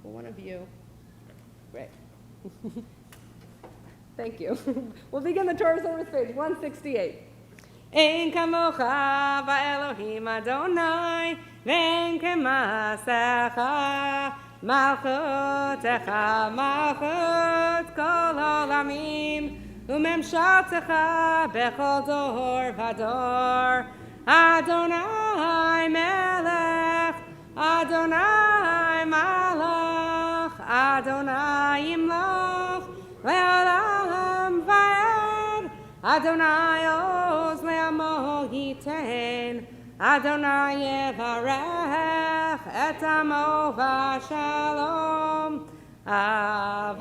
One of you. Great. Thank you. We'll begin the Torah service page 168. Ein kamocha va'Elohim Adonai ve'en kemasecha malchutecha malchut kol olamim u'memshaltecha bechol dor v'dor Adonai melech Adonai malach Adonai imloch Le'olam va'ed Adonai oz le'amo yiten Adonai yevarech et amo v'shalom Av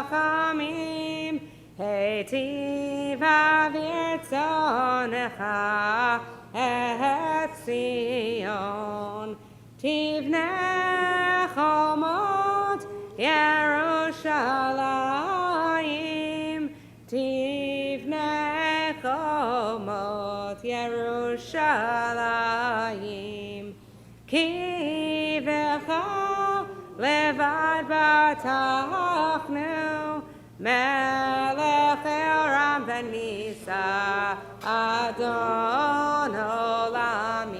harachamim Heitiv avirtzonecha et Zion Tivnei chomot Yerushalayim Tivnei chomot Yerushalayim Ki v'cha levad batachnu Melech Elam v'nisa Adon olamim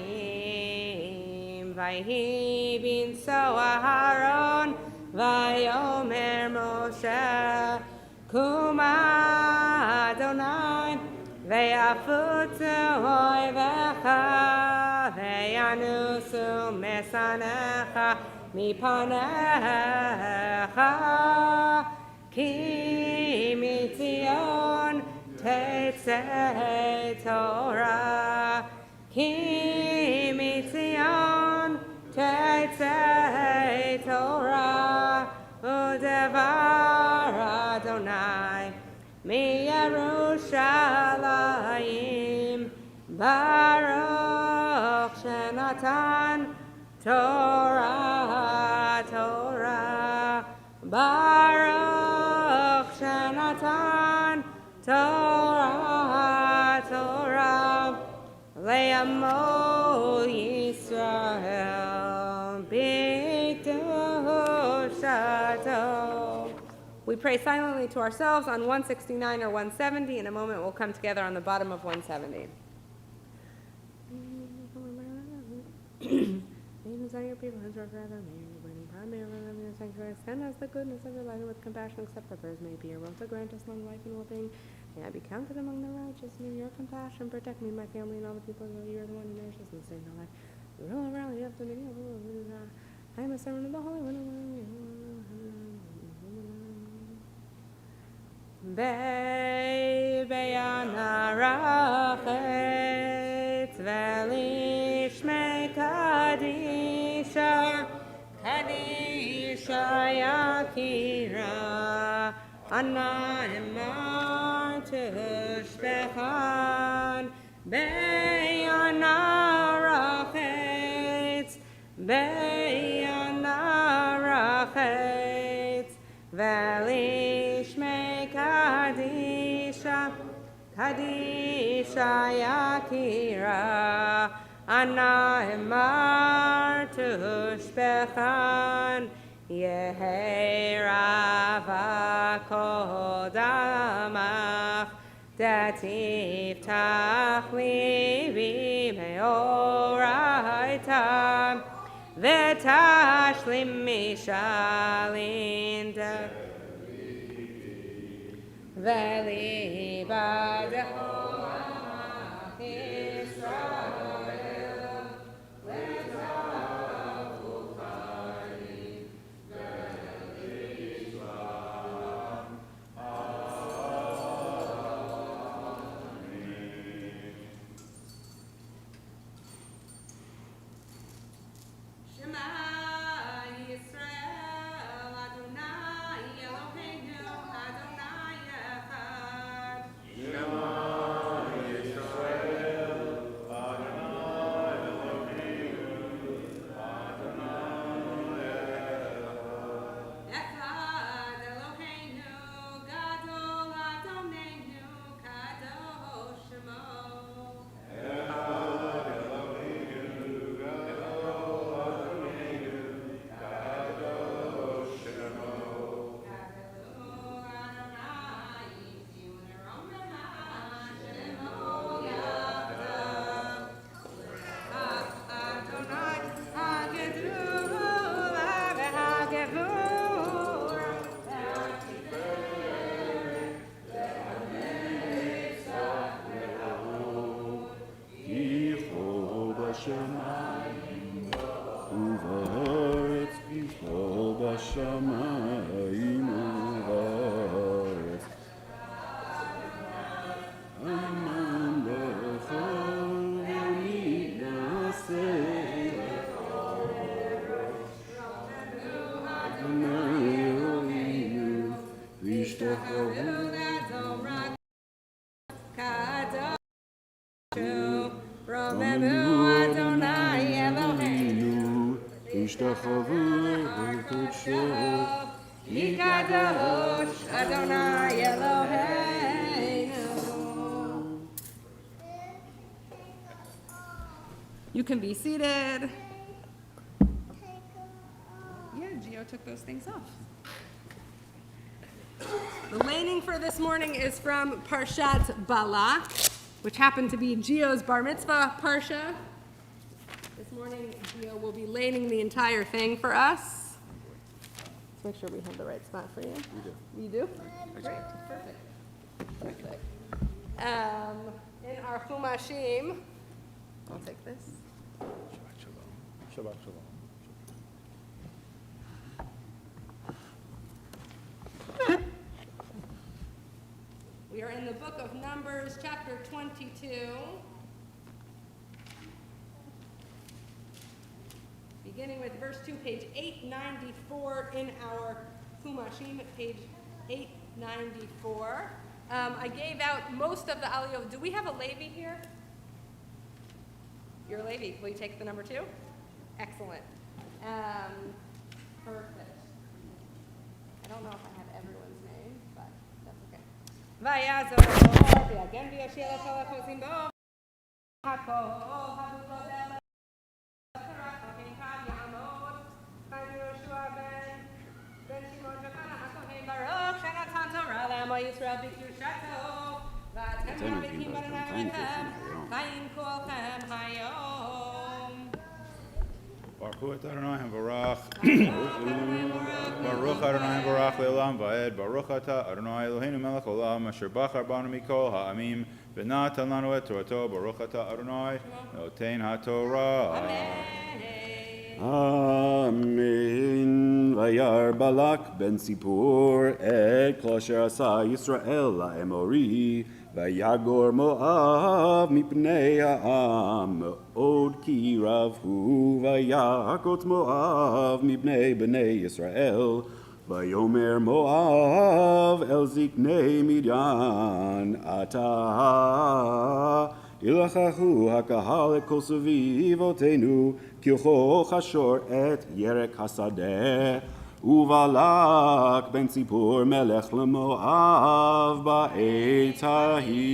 Vayhi binso Aharon Vayomer Moshe Kuma Adonai Ve'afutu oivecha Ve'yanusu mesanecha Mipanecha Ki mitzion tetzei Torah Ki mitzion tetzei Torah Udevar Adonai mi Yerushalayim Baruch Shenatan Torah Torah Baruch Shenatan Torah Torah Le'amo Yisrael B'kedushato. We pray silently to ourselves on 169 or 170. In a moment, we'll come together on the bottom of 170. Extend us the goodness of your life with compassion, accept our prayers. May be your will to grant us long life and well-being. May I be counted among the righteous. May your compassion protect me, my family, and all the people who you are the one who nourishes and saves my life. The rule of rally up to me. I am a servant of the Holy One. Beyana rachet velishmei kadisha kadisha yakira Anna emar tushbechan Beyana rachet velishmei kadisha kadisha yakira Anna emar tushbechan Yehi rava kodamach dativ tachlivi meoraitam Vetashlim mishalinda Veli Badehoma Israel. Shema Yisrael, Adonai Eloheinu, Adonai Echad. Echad Eloheinu, Gadol Adonenu, Kadosh Shemo. Kichol b'shamayim uvaretz, Kichol b'shamayim uvaretz. Aman b'chol v'minaseh Adonai Eloheinu v'ishtachavu Romemu Adonai Eloheinu, Ishtachavu le'kodsho Yikadosh Adonai Eloheinu. You can be seated. Yeah, Gio took those things off. The laning for this morning is from Parshat Balak, which happened to be Gio's bar mitzvah parsha. This morning, Gio will be laning the entire thing for us. Let's make sure we have the right spot for you. We do. You do? Great, perfect. Perfect. In our Chumashim, I'll take this. Shabbat Shalom. Shabbat Shalom. We are in the book of Numbers, chapter 22. Beginning with verse 2, page 894 in our Chumashim, page 894. I gave out most of the aliyot. Do we have a Levi here? You're a Levi. Will you take the number 2? Excellent. Perfect. I don't know if I have everyone's name, but that's okay. Vayazor, v'yagem v'yashir kol ha'chosim bo, hakol ha'gulot el-karach ha'kenkad ya'amod, Chaim Yoshua ben Shimon v'chana ha'kohen Baruch, shenatan Torah l'amo Yisrael b'kedushato, v'atem rabikim b'nechem, Chaim kolchem hayom. Baruch Adonai Barach. Baruch Adonai Barach Le'olam Va'ed. Baruch Ata Adonai Eloheinu Melech Olam Asher Bachar Banu Mikol Ha'amim V'natan Lanu Et Torato. Baruch Ata Adonai Notein HaTorah. Amen. Vayar Balak ben Sipur et kol asher asa Yisrael la'emori vayagor Moav mipnei ha'am od ki rav hu vayakot Moav mipnei bnei Yisrael vayomer Moav el ziknei Midian ata Ilachahu hakahal kol suvivotenu kilcho chashor et yerek hasadeh uvalak ben Tzipor melech lemoav ba'et hahi.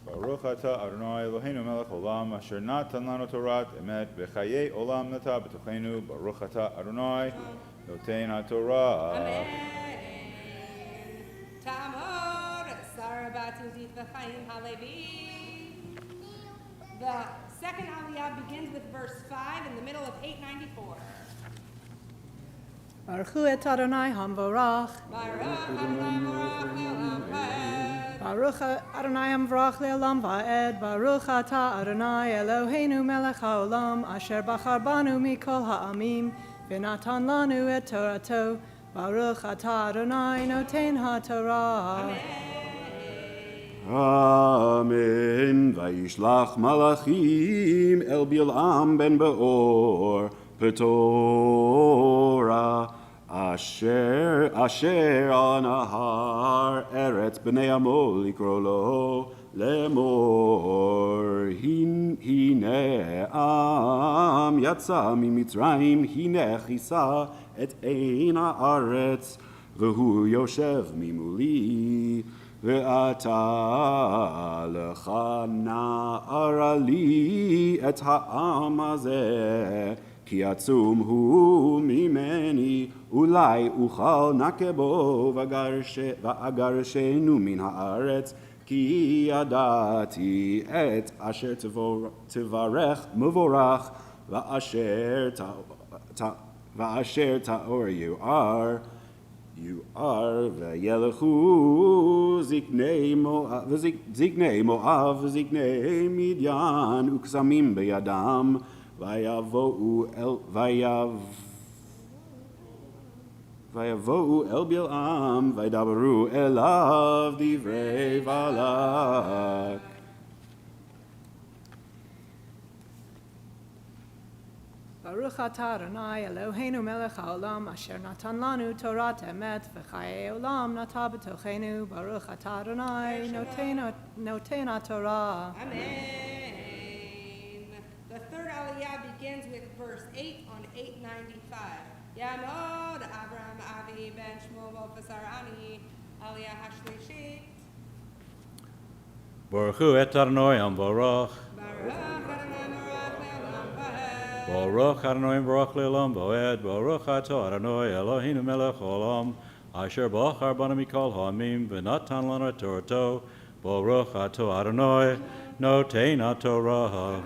Baruch Ata Adonai Eloheinu Melech Olam Asher Natan Lanu Torat Emet V'chayei Olam Nata B'tochenu. Baruch Ata Adonai Notein HaTorah. Amen. Tamor, Sarabatu V'chaim Halevi. The second aliyah begins with verse 5 in the middle of 894. Baruchu et Adonai Hamvorach. Baruch Adonai Hamvorach le'olam va'ed. Baruch atah Adonai Eloheinu melech haolam asher bachar banu mikol ha'amim v'natan lanu et Torato. Baruch atah Adonai noten ha'torah. Amen. Vayishlach malachim el Bil'am ben Beor Petorah asher al nahar eretz b'nei Amol likro lo lemor hine am yatsa mimitzrayim hine chisa et ein haaretz v'hu yoshev mimuli ואתה לך נערה לי את העם הזה, כי עצום הוא ממני, אולי אוכל נקה בו ואגרשנו מן הארץ, כי ידעתי את אשר תברך מבורך, ואשר תאור יואר, וילכו זקני מואב וזקני מדיין וקסמים בידם ויבואו אל בלעם וידברו אליו דברי בלק. Baruch atah Adonai Eloheinu melech haolam asher natan lanu Torat emet v'chayei olam nata b'tochenu. Baruch atah Adonai noten ha'torah. Amen. The third Aliyah begins with verse 8 on 895. Yamod Abraham Avi ben Shmuel Bofasar Ani Aliyah Hashlishit. Baruchu et Adonai Hamvorach. Baruch Adonai Baruch Le'olam. Baruch Adonai Baruch Le'olam Va'ed. Baruch atah Adonai Eloheinu melech haolam asher bachar banu mikol ha'amim v'natan lanu et Torato. Baruch atah Adonai noten ha'torah.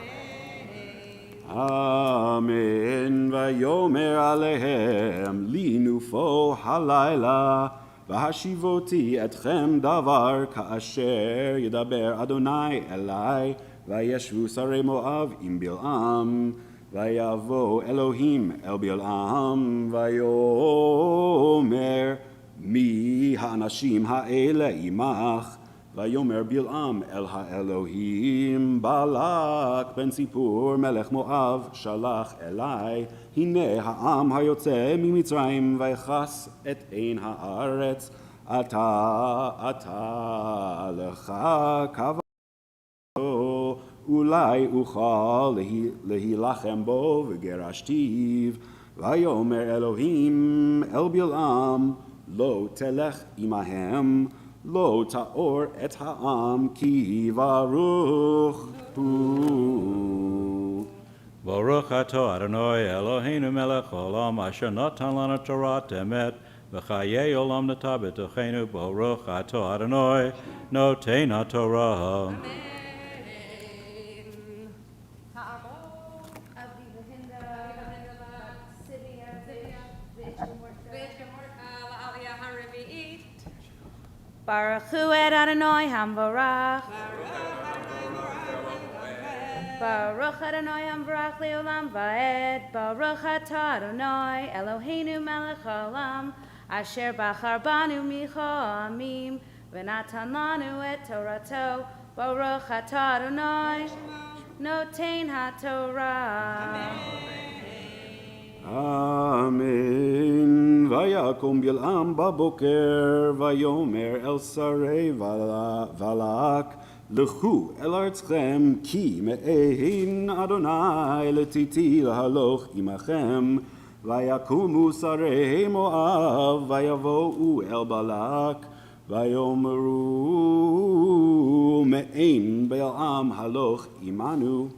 Amen. Vayomer alehem li nufo halayla v'hashivoti etchem davar ka'asher yedaber Adonai elai vayeshvu sarei Moav im Bil'am vayavo Elohim el Bil'am vayomer mi ha'anashim ha'ele imach Vayomer Bil'am el ha'Elohim Balak ben Sipur melech Moav shalach elai hine ha'am hayotze mimitzrayim vaychas et ein haaretz ata lecha kavato ulai uchal lehilachem bo v'gerashtiv vayomer Elohim el Bil'am lo telech imahem Lo ta'or et ha'am ki varuch hu. Baruch atah Adonai Eloheinu melech haolam asher natan lanu Torat emet v'chayei olam nata b'tochenu. Baruch atah Adonai noten ha'torah. Baruchu et Adonai Hamvorach. Baruch Adonai Hamvorach le'olam va'ed. Baruch atah Adonai Eloheinu melech haolam asher bachar banu mikol ha'amim v'natan lanu et Torato. Baruch atah Adonai noten ha'torah. Amen. Vayakom Bil'am baboker vayomer el sarei Balak lechu el artzchem ki me'ehin Adonai letiti lahaloch imachem vayakumu sarei Moav vayavo'u el Balak vayomeru me'ein Bil'am haloch imanu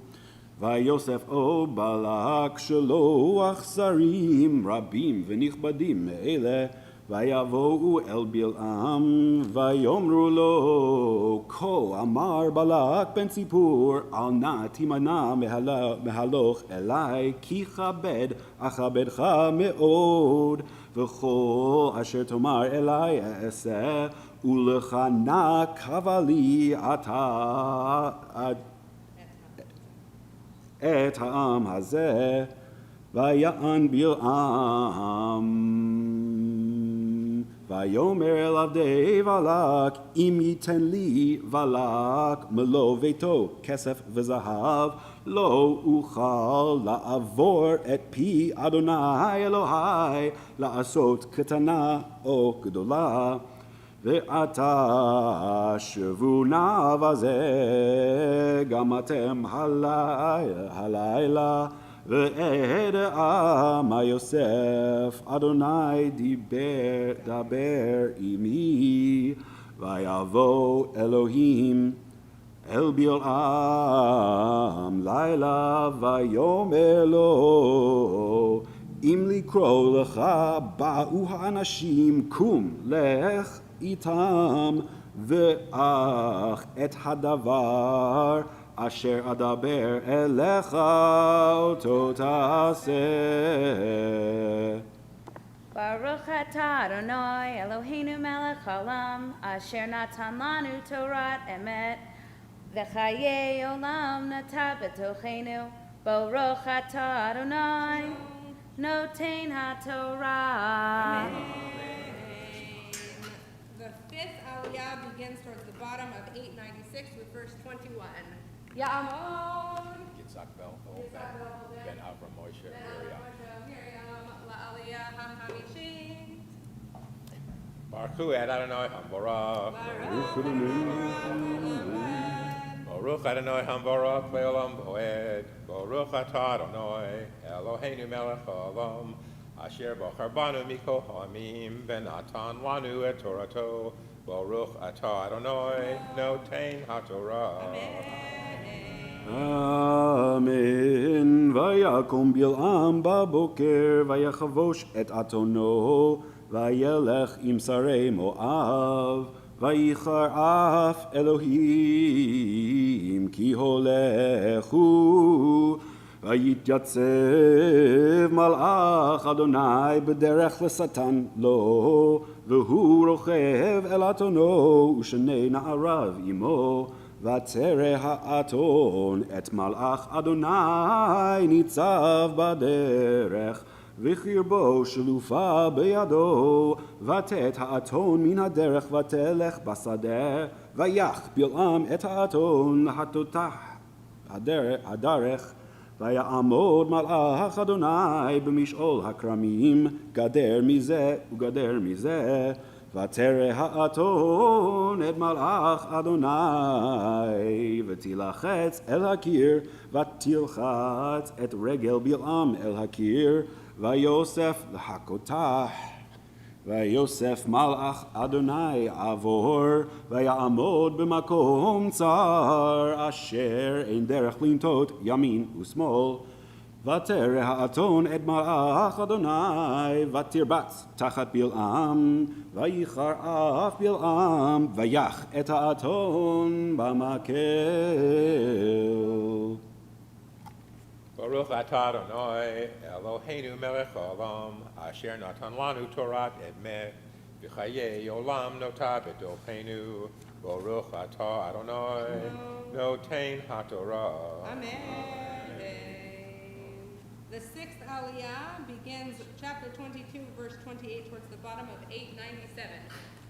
Vayosef o Balak shaloach sarim rabim v'nichbadim me'ele vayavo'u el Bil'am vayomru lo ko amar Balak ben Sipur al na timana mehaloch elai ki chabed achabedcha me'od וכל אשר תאמר אלי אעשה, ולך נא קבע לי אתה את העם הזה, ויען בלעם. ויאמר אל עבדי בלק, אם ייתן לי בלק מלוא ביתו כסף וזהב, לא אוכל לעבור את פי אדוני אלוהי, לעשות קטנה או גדולה. ועתה שבו נא בזה גם אתם הלילה, ואדע מה יוסף אדוני דבר עמי. ויבוא אלוהים אל בלעם לילה, ויאמר לו, אם לקרוא לך באו האנשים, קום לך איתם, ואך את הדבר אשר אדבר אליך אותו תעשה. Baruch atah Adonai Eloheinu melech haolam, asher natan lanu Torat emet, v'chayei olam nata b'tochenu. Baruch atah Adonai noten haTorah. The fifth aliyah begins towards the bottom of 896 with verse 21. Ya'amon. Yitzhak Ben Avram Moshe Miriam la'aliyah ha'hamishim. Baruch Adonai Hambarach. Baruch Adonai Hambarach le'olam v'oed. Baruch atah Adonai Eloheinu melech haolam, asher bachar banu mikol ha'amim, v'natan lanu et Torato. Baruch atah Adonai noten haTorah. אמן. ויקום בלעם בבוקר, ויחבוש את אתונו, וילך עם שרי מואב, ויחר אף אלוהים כי הולך הוא. ויתייצב מלאך אדוני בדרך לשטן לו, והוא רוכב אל אתונו ושני נעריו עמו. ותרא האתון את מלאך אדוני ניצב בדרך, וחרבו שלופה בידו. ותט האתון מן הדרך ותלך בשדה, ויך בלעם את האתון התותח הדרך. ויעמוד מלאך אדוני במשעול הכרמים, גדר מזה וגדר מזה. ותרא האתון את מלאך אדוני, ותילחץ אל הקיר, ותלחץ את רגל בלעם אל הקיר, ויוסף להכותח. ויוסף מלאך אדוני עבור, ויעמוד במקום צר, אשר אין דרך לנטות ימין ושמאל. ותרא האתון את מלאך אדוני, ותרבץ תחת בלעם, ויחר אף בלעם, ויך את האתון במקל. Baruch atah Adonai Eloheinu melech haolam, asher natan lanu Torat emet, v'chayei olam nota b'tochenu. Baruch atah Adonai noten haTorah. Amen. The sixth aliyah begins chapter 22, verse 28 towards the bottom of 897.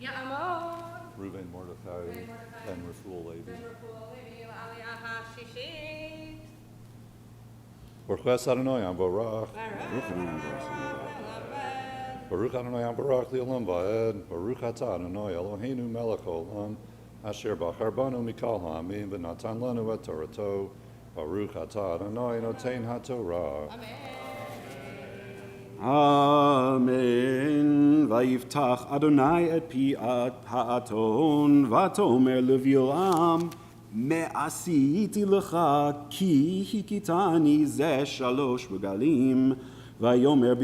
Ya'amon. Reuven, Mordechai, Ben Raful, Levi. Aliyah ha'shishit. Baruch Adonai Hambarach. Baruch Adonai Hambarach Le'olam Va'ed. Baruch atah Adonai Eloheinu melech haolam, asher bachar banu mikol ha'amim, v'natan lanu et Torato. Baruch atah Adonai noten haTorah. אמן. ויפתח אדוני את פי האתון, ותאמר לבלעם, מה עשיתי לך, כי הכיתני זה 3 רגלים. ויאמר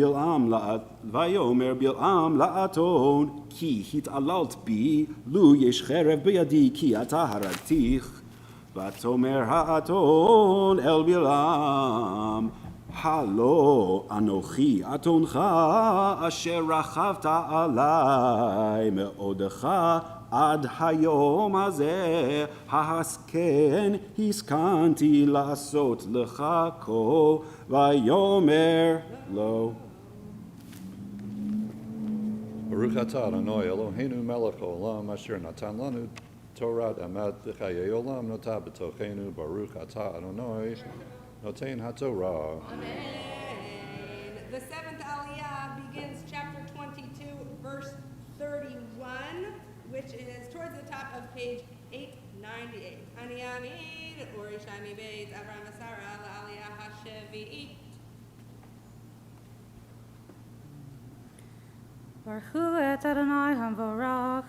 בלעם לאתון, כי התעללת בי, לו יש חרב בידי, כי אתה הרגתיך. ותאמר האתון אל בלעם, הלא אנוכי אתונך אשר רכבת עלי מאודך עד היום הזה, ההסכן הסכנתי לעשות לך כה, ויאמר לו. Baruch atah Adonai Eloheinu melech haolam asher natan lanu Torat emet v'chayei olam notah b'tochenu. Baruch atah Adonai noten haTorah. Amen. The seventh Aliyah begins chapter 22, verse 31, which is towards the top of page 898. Ani Amid, Ori Shani Beis, Avram Asara, Aliyah HaShevi'it. Baruch hu et Adonai hamvarach.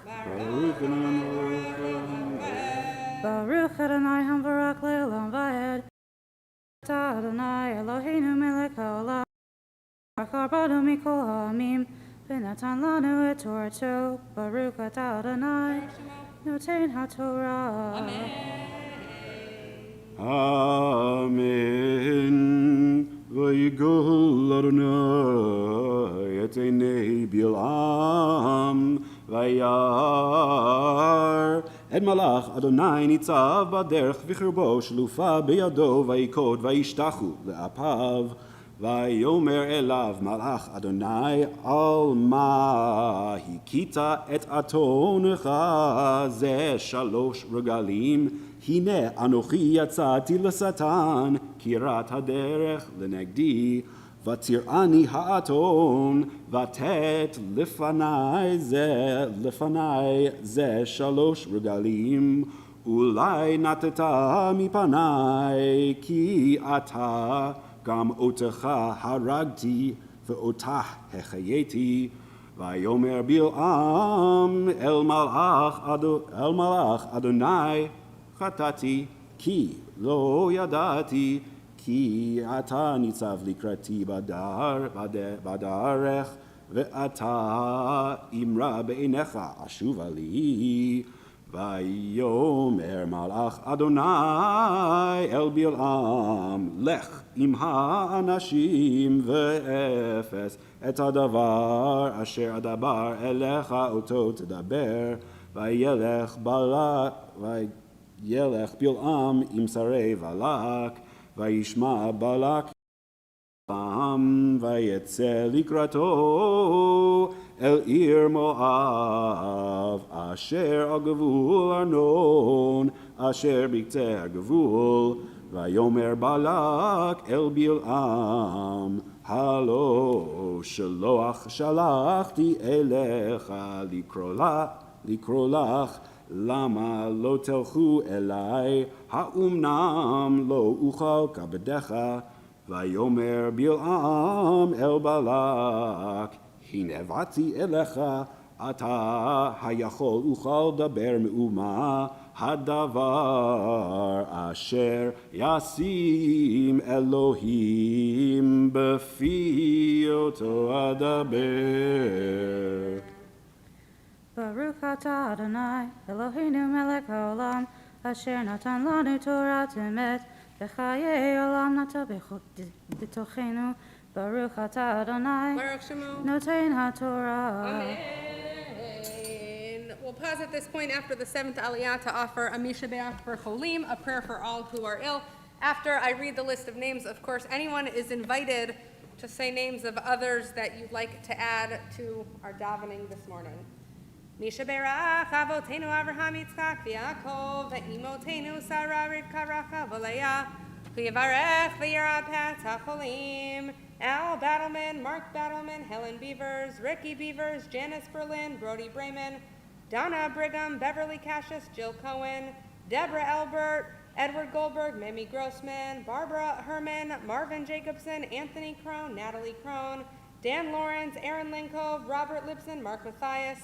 Baruch Adonai hamvarach le'olam va'ed. Adonai Eloheinu melech haolam. Baruch harbanu mikol ha'amim. V'natan lanu et Torato. Baruch atah Adonai noten haTorah. Amen. ויגול אדוני את עיני בלעם וירא את מלאך אדוני ניצב בדרך וחרבו שלופה בידו ויקוד וישתחו לאפיו ויאמר אליו מלאך אדוני על מה הכית את אתונך זה 3 רגלים הנה אנוכי יצאתי לשטן קירת הדרך לנגדי ותראני האתון ותת לפני זה 3 רגלים אולי נטת מפני כי אתה גם אותך הרגתי ואותך החייתי ויאמר בלעם אל מלאך אדוני חטאתי כי לא ידעתי כי אתה ניצב לקראתי בדרך ואתה אמרה בעיניך אשובה לי ויאמר מלאך אדוני אל בלעם לך עם האנשים ואפס את הדבר אשר אדבר אליך אותו תדבר וילך בלעם עם שרי בלק וישמע בלק ויצא לקראתו אל עיר מואב אשר על גבול ארנון אשר בקצה הגבול ויאמר בלק אל בלעם הלא שלחתי אליך לקרוא לך למה לא תלכו אליי האומנם לא אוכל כבדך ויאמר בלעם אל בלק הנה באתי אליך אתה היכול אוכל דבר מאומה הדבר אשר ישים אלוהים בפי אותו אדבר. Baruch atah Adonai Eloheinu melech haolam asher natan lanu Torat emet v'chayei olam nata b'tochenu. Baruch atah Adonai Baruch Shemo. noten haTorah. Amen. We'll pause at this point after the seventh Aliyah to offer a Misha B'ach for Cholim, a prayer for all who are ill. After I read the list of names, of course, anyone is invited to say names of others that you'd like to add to our davening this morning. Misha Berach Avotenu Avraham Yitzchak v'Yaakov ve'imotenu Sarah Rivka Rachel v'Leah v'Yivarech v'Yirah Pat HaCholim Al Battleman, Mark Battleman, Helen Beavers, Ricky Beavers, Janice Berlin, Brody Brayman, Donna Brigham, Beverly Cassius, Jill Cohen, Deborah Albert, Edward Goldberg, Mimi Grossman, Barbara Herman, Marvin Jacobson, Anthony Crone, Natalie Crone, Dan Lawrence, Aaron Linkove, Robert Lipson, Mark Mathias,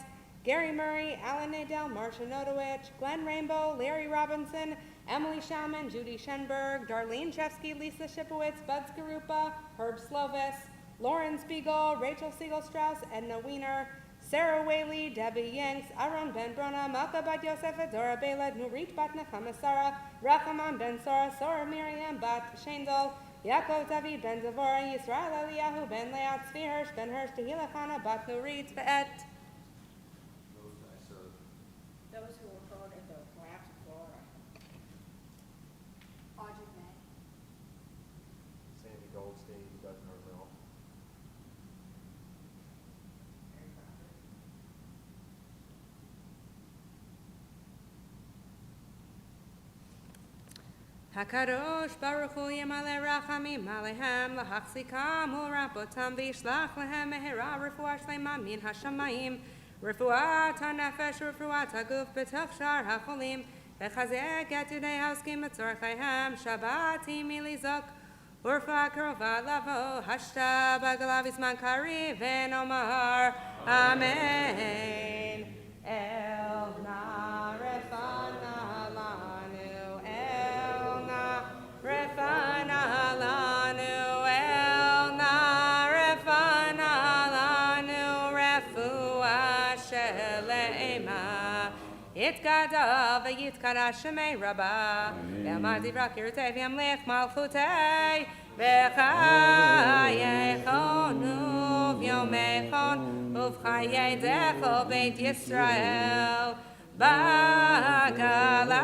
Gary Murray, Alan Nadell, Marsha Nodowich, Glenn Rainbow, Larry Robinson, Emily Schauman, Judy Schenberg, Darlene Chesky, Lisa Shipowitz, Bud Skarupa, Herb Slovis, Lauren Spiegel, Rachel Siegel-Strauss, Edna Wiener, Sarah Whaley, Debbie Yanks, Aaron Ben Brona, Malka Bat Yosef, Dora Bela, Nurit Bat Nechama Sarah, Rachaman Ben Sora, Sora Miriam Bat Shendel, Yaakov David ben Devorah, Yisrael Eliyahu ben Leat Tzvi Hirsch ben Hirsch Tehila Chana bat Nurit Be'et. Those who were born in the collapse of Florida. Audrey May. Sandy Goldstein, Beth Sholom. HaKadosh Baruch Hu Yemale Rachamim Alehem Lahachzikam Urabotam Vishlach Lehem Mehera Refuah Shlema Min Hashamayim Refuat HaNefesh Refuat HaGuf B'Tach Shar HaCholim V'chazek Et Yudei Hauskim B'Tzorcheihem Shabbatim Milizok Urfa Krova Lavo Hashta Bagalav Isman Kari Venomar Amen El Na Refana Lanu El Na Refana Lanu El Na Refana Lanu Refua Shelema Yitkada V'yitkada Shemei Rabba V'amadi V'akirtei V'yamlech Malchutei V'chayechonu V'yomechon Uv'chayei Decho Beit Yisrael Bagala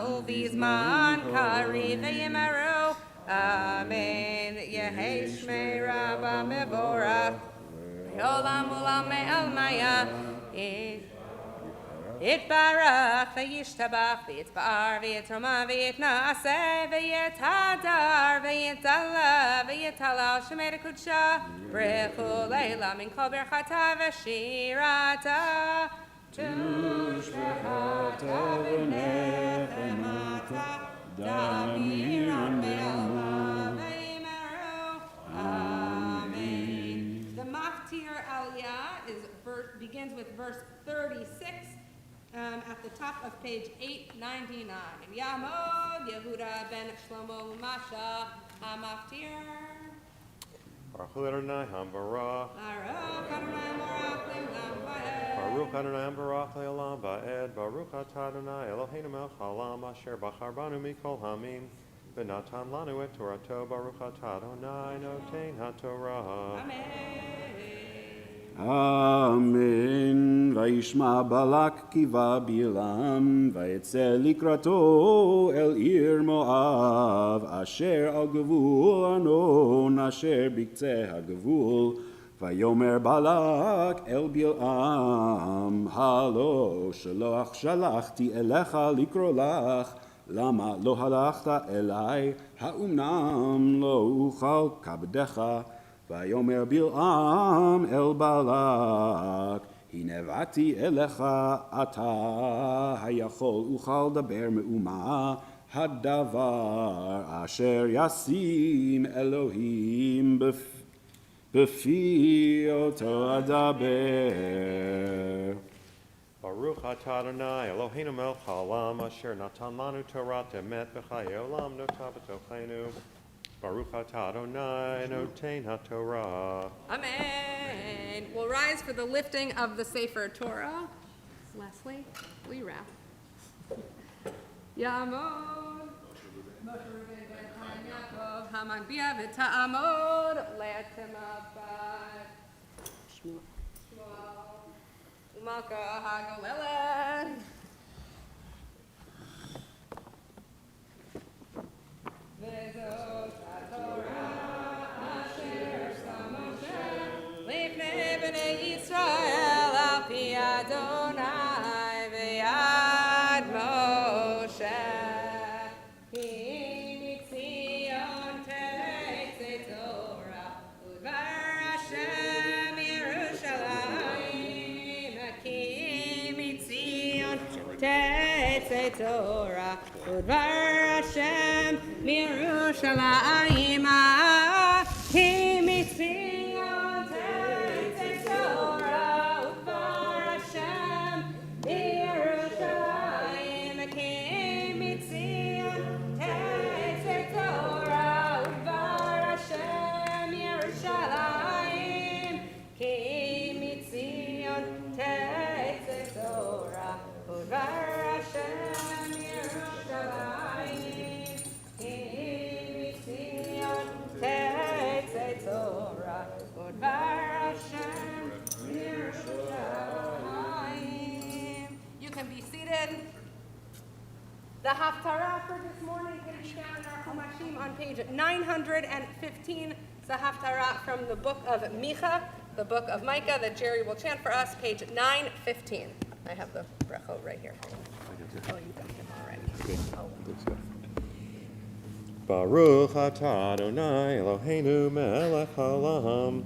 Uv'izman Kari V'yimeru Amen Yehei Shmei Rabba Mevorach Olam Ulam Me'almaya Itbarach V'yishtabach V'yitbar V'yitroma V'yitnase V'yithadar V'yitala V'yitala Shemei Kudsha Brechu Leila Min Kol Berchata V'shirata Tushbechata V'nechemata Damiran Be'alma V'yimeru Amen. The Maftir Aliyah begins with verse 36 at the top of page 899. Yamod Yehuda ben Shlomo Masha Hamaftir. Baruch Adonai Hambarach. Baruch Adonai Morach Le'olam Va'ed. Baruch Adonai Hambarach Le'olam Va'ed. Baruch Atah Adonai Eloheinu melech haolam asher bachar banu mikol hamim. V'natan lanu et Torato. Baruch Atah Adonai notein haTorah. Amen. Amen. וישמע בלק כי בא בלעם, ויצא לקראתו אל עיר מואב, אשר על גבול ארנון, אשר בקצה הגבול. ויאמר בלק אל בלעם, הלא שלוח שלחתי אליך לקרוא לך, למה לא הלכת אלי, האומנם לא אוכל כבדך. ויאמר בלעם אל בלק, הנה באתי אליך, אתה היכול אוכל דבר מאומה, הדבר אשר ישים אלוהים בפי אותו אדבר. Baruch Atah Adonai Eloheinu melech haolam asher natan lanu Torat emet b'chayei olam notah b'tochenu. Baruch Atah Adonai notein haTorah. Amen. We'll rise for the lifting of the Sefer Torah. Leslie, will you rap? Yamod. Moshe Reuben ben Chaim Yaakov Hamagbiya v'ta'amod le'etem abad. Shmuel. Umalka ha'goleled. V'zot ha'Torah asher sham Moshe lifnei b'nei Yisrael al pi Adonai v'yad Moshe. Ki mitzion tetzei Torah udvar Hashem Yerushalayim. Ki mitzion tetzei Torah udvar Hashem Yerushalayim. Ki mitzion tetzei Torah udvar Hashem Yerushalayim. Ki mitzion tetzei Torah udvar Hashem Yerushalayim. Ki mitzion tetzei Torah udvar Hashem Yerushalayim. Ki Haftarah for this morning can be found in our Chumashim on page 915. It's the Haftarah from the book of Micha, the book of Micah that Jerry will chant for us, page 915. I have the brachot right here. Oh, you got them already. Oh. Baruch atah Adonai Eloheinu melech haolam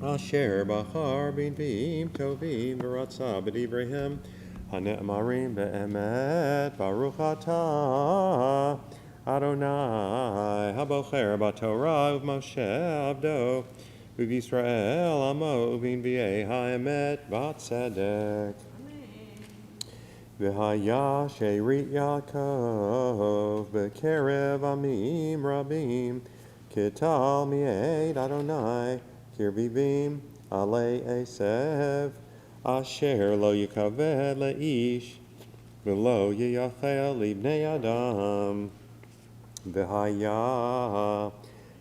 asher bachar b'nviim tovim v'ratza b'divreihem hane'emarim be'emet. Baruch atah Adonai habocher b'torah u'Moshe abdo u'Yisrael amo u'b'nviei ha'emet v'tzedek. V'haya she'rit Yaakov b'kerev amim rabim kital mi'ed Adonai kirbivim alei esev asher lo yikaved le'ish v'lo yiyachel libnei adam. V'haya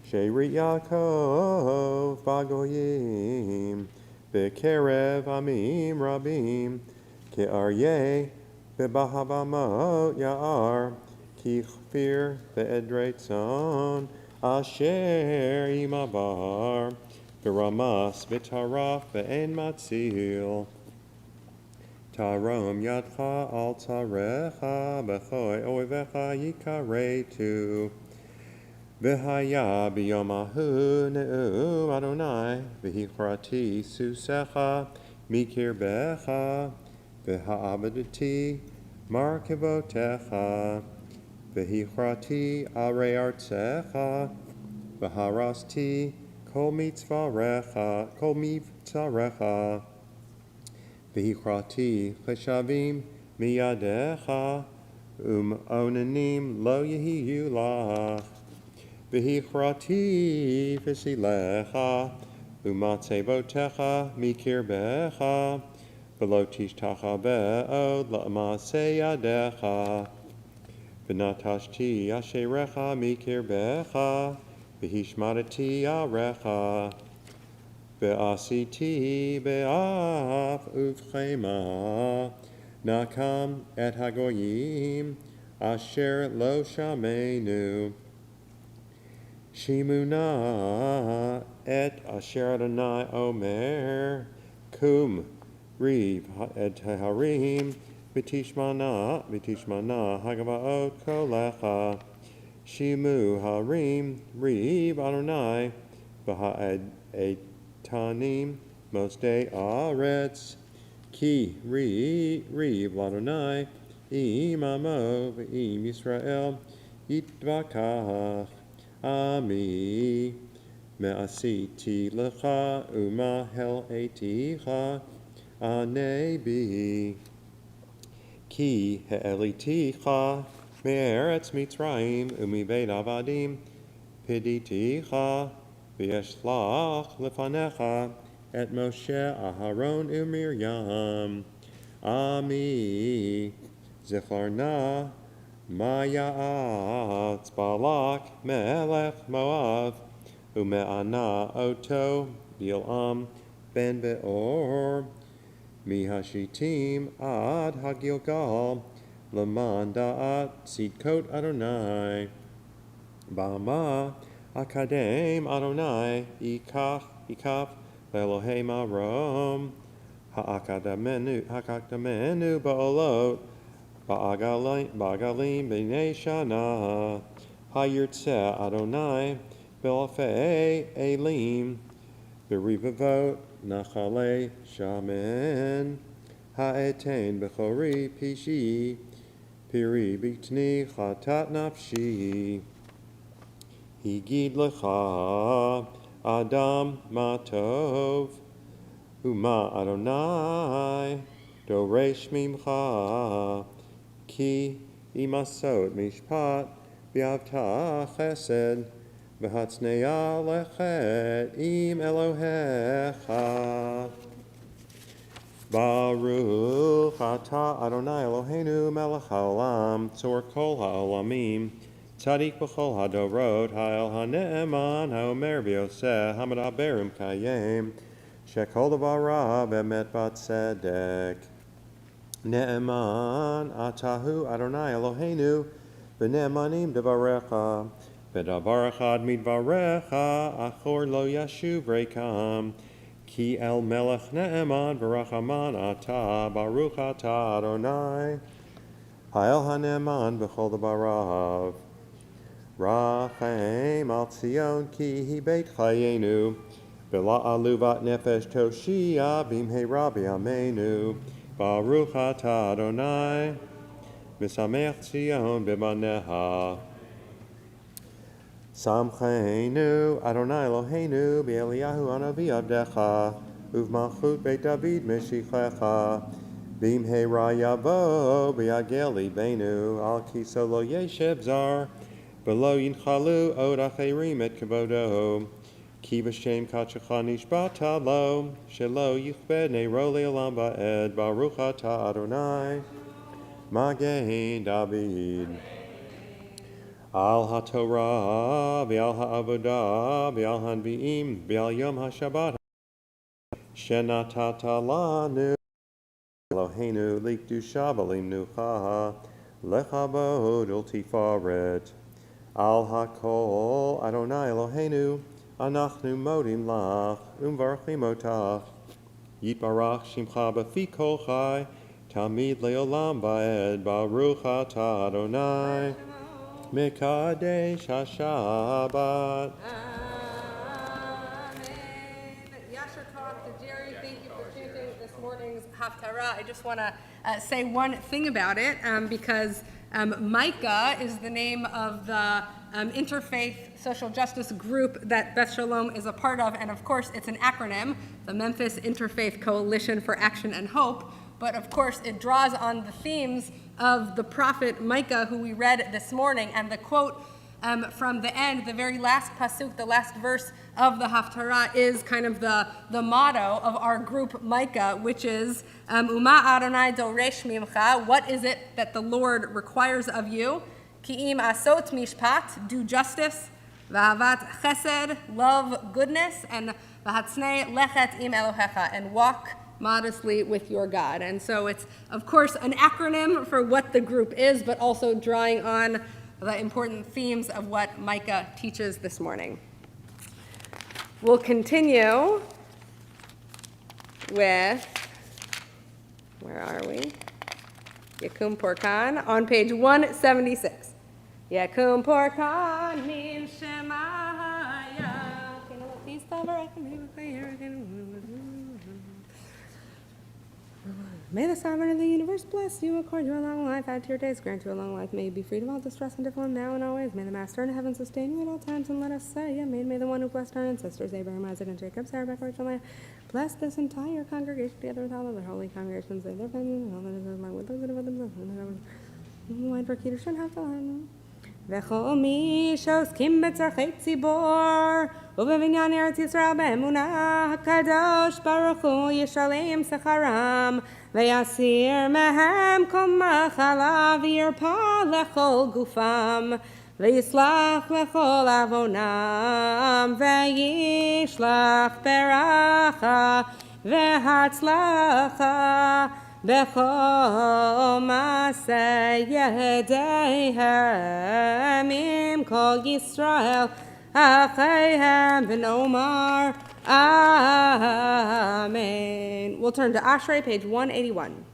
she'rit Yaakov b'goyim b'kerev amim rabim Ke'aryeh bebahavamot ya'ar kichfir be'edrei tzon asher imabar beramas v'taraf ve'en matzil tarom yadcha al tzarecha b'choi oivecha yikaretu v'haya b'yomahu ne'u Adonai v'hichrati susecha mikirbecha V'ha'abadati markevotecha, v'hichrati arei artzecha, v'harasti kol mitzvarecha, v'hichrati cheshavim miyadecha, onanim lo yehiyu lach, v'hichrati v'silecha, u'matzevotecha mikirbecha, V'lo tishtacha be'od la'masei yadecha V'natashti asherecha mikirbecha V'hishmarati arecha V'asiti be'af uvchema Nakam et hagoyim asher lo shamenu Shimuna et asher Adonai omer Kum Riv et harim v'tishmana hagavaot kolecha shimu harim riv Adonai v'ha'etanim mosdei aretz ki riv Adonai imamo v'im Yisrael yitvakach ami me'asiti lecha u'mahel eticha Anebi ki he'eliticha me'eretz Mitzrayim u'miveit avadim piditicha v'yeshlach lefanecha et Moshe Aharon u'Miriam Ami zicharna ma'ya'atz Balak melech Moav u'me'ana oto Bil'am ben Be'or Mihashitim ad Hagilgal Laman da'at Sidkot Adonai Bama Akadem Adonai Ikaf Le'Elohei Marom Ha'akadamenu Ba'olot Ba'agalim B'nei Shana Ha'yirtzeh Adonai B'alfei Elim B'rivavot Nachale Shaman Ha'etain Bechori Pishi Piri Bitni Chatat Nafshi Higid Lecha Adam Matov Uma Adonai Doresh Mimcha Ki Imasot Mishpat V'avta Chesed V'hatznea lechet im Elohecha Baruch atah Adonai Eloheinu melech haolam tzor kol haolamim tzadik b'chol hadorot ha'el ha'ne'eman ha'omer v'yoseh ha'medaber kayem shekol davar ra be'emet v'tzedek Ne'eman atahu Adonai Eloheinu, v'ne'emanim devarecha, v'davar echad midvarecha, achor lo yashuv rekam, ki el melech ne'eman v'rachaman ata, baruch ata Adonai, ha'el ha'ne'eman b'chol debarav, rachem al Tzion ki hi beit chayenu, v'la aluvat nefesh toshia b'imhei rabbi amenu, Baruch atah Adonai, v'samech Tzion b'baneha. Samcheinu Adonai Eloheinu b'Eliyahu hanavi avdecha, uv'malchut Beit David meshichecha, b'imhei yavo b'yagel libenu, al kiso lo yeshev zar, v'lo yinchalu od acherim et kavodo. Ki b'shem kachecha nishbata lo, shelo yichbed ne'ro le'olam ba'ed, baruch atah Adonai, Magen David. Al haTorah, v'al ha'avodah, v'al hanvi'im, v'al yom ha'shabbat, shenatata lanu, Eloheinu likdusha v'limnucha, lechavod ultifaret. Al hakol Adonai Eloheinu, Anachnu modim lach, umvarchim otach, yitbarach shimcha b'fi kol chai, tamid leolam va'ed, baruch atah Adonai, mekadesh haShabbat. Amen. Yasher Tov to Jerry. Thank you for chanting this morning's Haftarah. I just want to say one thing about it because Micah is the name of the interfaith social justice group that Beth Sholom is a part of, and of course it's an acronym, the Memphis Interfaith Coalition for Action and Hope, but of course it draws on the themes of the prophet Micah, who we read this morning, and the quote from the end, the very last pasuk, the last verse of the Haftarah is kind of the motto of our group Micah, which is Uma Adonai Doresh Mimcha, what is it that the Lord requires of you? Ki'im asot mishpat, do justice, v'avat chesed, love goodness, and v'hatznei lechet im Elohecha, and walk modestly with your God. And so it's, of course, an acronym for what the group is, but also drawing on the important themes of what Micah teaches this morning. We'll continue with, where are we? Yakum Porkan on page 176. Yakum Porkan min Shemaya. May the sovereign of the universe bless you, accord you a long life, add to your days, grant you a long life. May you be freed of all distress and difficulty now and always. May the Master in heaven sustain you at all times, and let us say, Amen. May the one who blessed our ancestors, Abraham, Isaac, and Jacob, Sarah, Rebecca, Rachel, Leah, bless this entire congregation together with all other holy congregations, their families, and all that is among with those that have them. Wine for Kiddush and Haftarah. וכל מי שעוסקים בצורכי ציבור ובבניין ארץ ישראל באמונה, הקדוש ברוך הוא ישלם שכרם ויסיר מהם כל מחלה וירפא לכל גופם ויסלח לכל עוונם וישלח ברכה והצלחה בכל מעשה ידיהם עם כל ישראל אחיהם ונאמר Amen. We'll turn to Ashrei, page 181.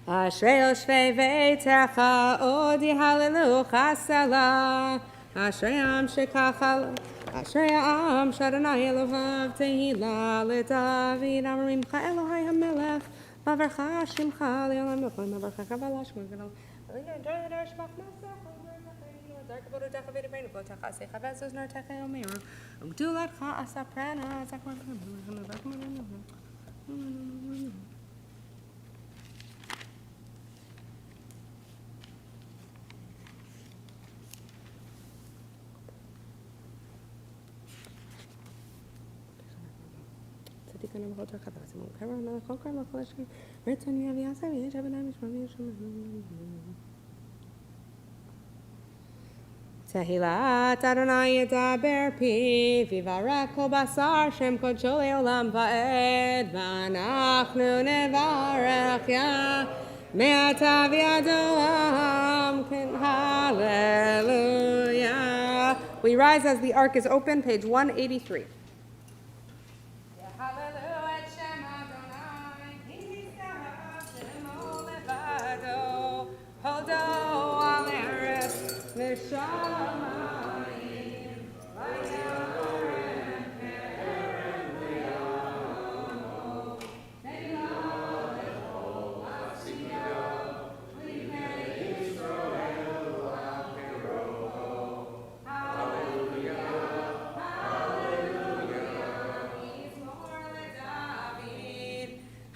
Ashrei yoshvei veitecha od yehallelujah sela. Ashrei am shekachal. Ashrei am shadonai Elohav tehila leDavid amarimcha Elohai hamelech. Bavarcha shimcha le'olam yochon. Bavarcha kavalash mugdal. Alina dor shmach masach. Dark about a decorated brain of Lotacha, say Chavazos Nartecha Omer, Umdulatcha Asaprana, Zakwan. Satikana Hotra Kavazim, Karama, Kokar, Collection, Ritson, Yaviasa, Yavanamish, Mamish. Tehilat Adonai yedaber pi, vivarech kol basar shem kodsho le'olam va'ed, v'anachnu nevarech ya, me'ata v'ad olam, hallelujah. We rise as the ark is open, page 183.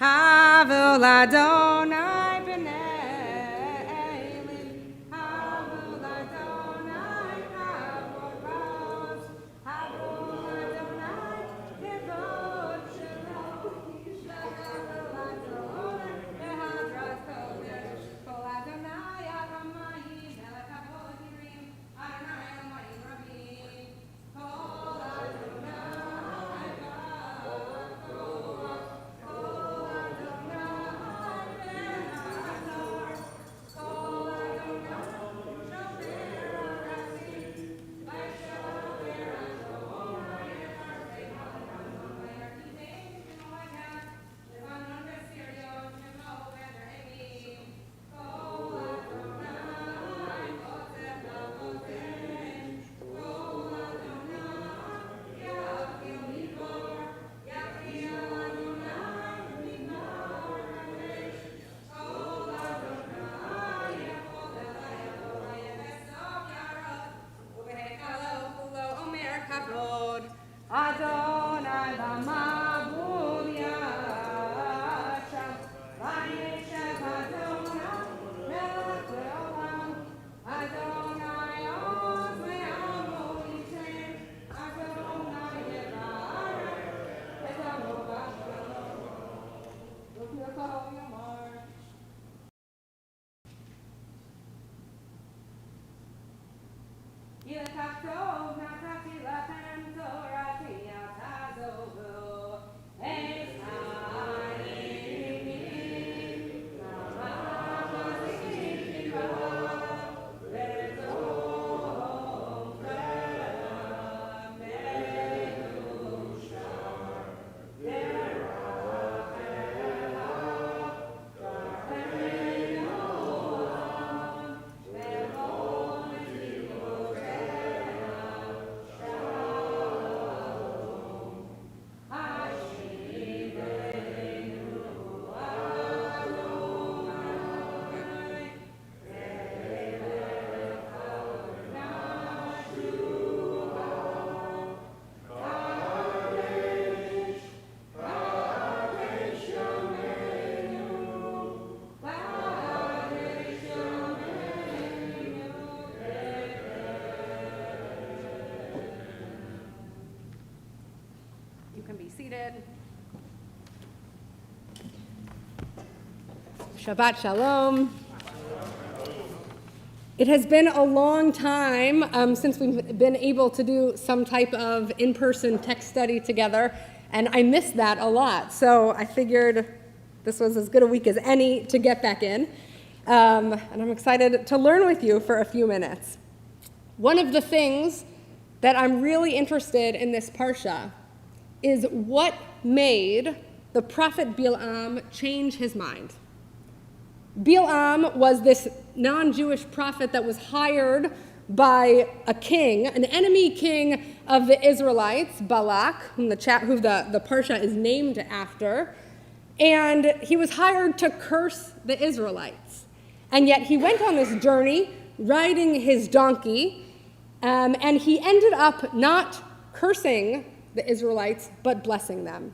Havul Adonai b'nei Elim, Havul Adonai kavod, Havul Adonai kavod shalom, Havul Adonai behadrat kodesh, Kol Adonai Achamayim, Melech Kavod Yirim, Adonai Achamayim Rabim, Kol Adonai kavod. Adonai b'mabul yasham, vayeshev Adonai melech le'olam, Adonai oz me'amo yitem, Adonai yevarech et amo b'shalom. Look your call, Yomar. Yilekach tov na'tati lachem torati al tazovu, eis ha'ayim, na'mazik kirav, v'tov ve'amenu shar, derachela, v'amenu olam, ve'om You can be seated. Shabbat Shalom. It has been a long time since we've been able to do some type of in-person text study together, and I missed that a lot. So I figured this was as good a week as any to get back in, and I'm excited to learn with you for a few minutes. One of the things that I'm really interested in this parsha is what made the prophet Bilam change his mind. Bilam was this non-Jewish prophet that was hired by a king, an enemy king of the Israelites, Balak, who the parsha is named after, and he was hired to curse the Israelites. And yet he went on this journey riding his donkey, and he ended up not cursing the Israelites, but blessing them.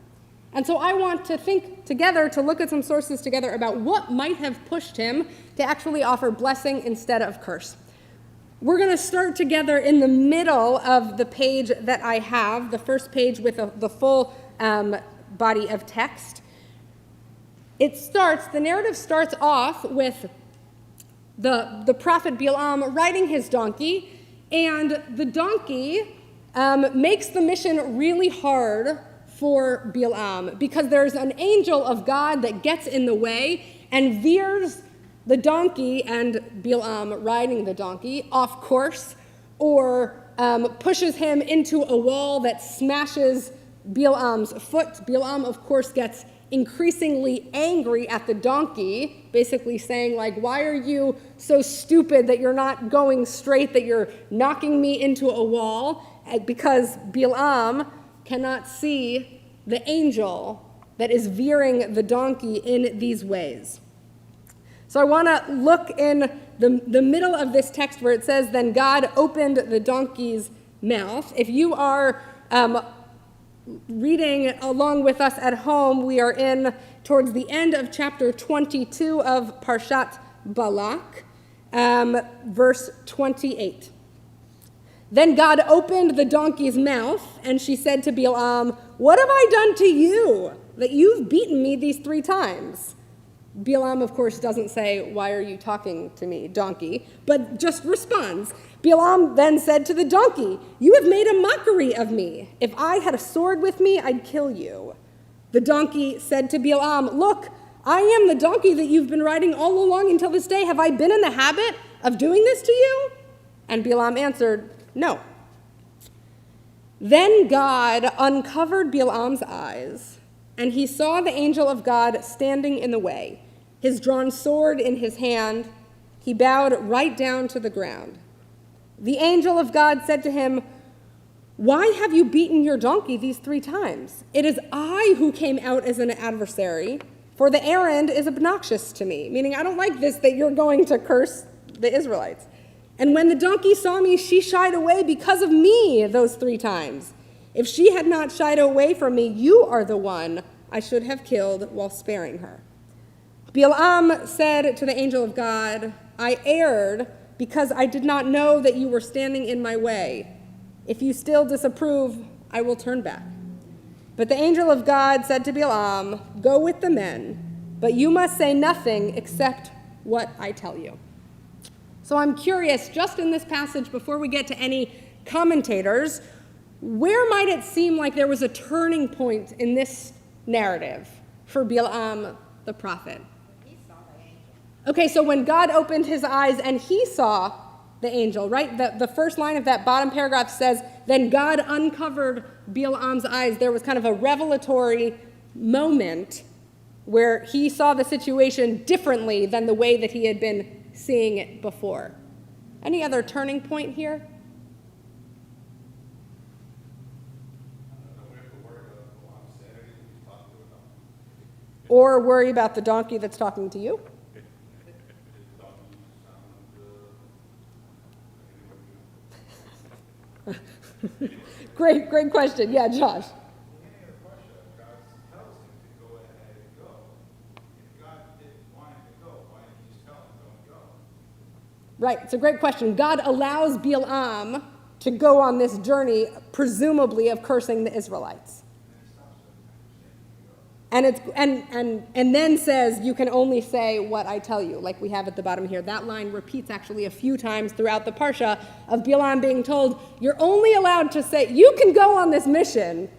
And so I want to think together, to look at some sources together about what might have pushed him to actually offer blessing instead of curse. We're going to start together in the middle of the page that I have, the first page with the full body of text. The narrative starts off with the prophet Bilam riding his donkey, And the donkey makes the mission really hard for Balaam because there's an angel of God that gets in the way and veers the donkey and Balaam riding the donkey off course, or pushes him into a wall that smashes Balaam's foot. Balaam, of course, gets increasingly angry at the donkey, basically saying, like, why are you so stupid that you're not going straight, that you're knocking me into a wall? Because Balaam cannot see the angel that is veering the donkey in these ways. So I want to look in the middle of this text where it says, then God opened the donkey's mouth. If you are reading along with us at home, we are in towards the end of chapter 22 of Parshat Balak, verse 28. Then God opened the donkey's mouth, and she said to Balaam, what have I done to you that you've beaten me these 3 times? Balaam, of course, doesn't say, why are you talking to me, donkey, but just responds. Balaam then said to the donkey, you have made a mockery of me. If I had a sword with me, I'd kill you. The donkey said to Balaam, look, I am the donkey that you've been riding all along until this day. Have I been in the habit of doing this to you? And Balaam answered, no. Then God uncovered Balaam's eyes, and he saw the angel of God standing in the way, his drawn sword in his hand. He bowed right down to the ground. The angel of God said to him, why have you beaten your donkey these 3 times? It is I who came out as an adversary, for the errand is obnoxious to me, meaning I don't like this that you're going to curse the Israelites. And when the donkey saw me, she shied away because of me those 3 times. If she had not shied away from me, you are the one I should have killed while sparing her. Balaam said to the angel of God, I erred because I did not know that you were standing in my way. If you still disapprove, I will turn back. But the angel of God said to Balaam, go with the men, but you must say nothing except what I tell you. So I'm curious, just in this passage, before we get to any commentators, where might it seem like there was a turning point in this narrative for Balaam the prophet? He saw the angel. Okay, so when God opened his eyes and he saw the angel, right? The first line of that bottom paragraph says, then God uncovered Balaam's eyes. There was kind of a revelatory moment where he saw the situation differently than the way that he had been seeing it before. Any other turning point here? Or worry about the donkey that's talking to you? Great question. Yeah, Josh. Right, it's a great question. God allows Balaam to go on this journey, presumably of cursing the Israelites. And then says, you can only say what I tell you, like we have at the bottom here. That line repeats actually a few times throughout the Parsha of Balaam being told, you're only allowed to say, you can go on this mission,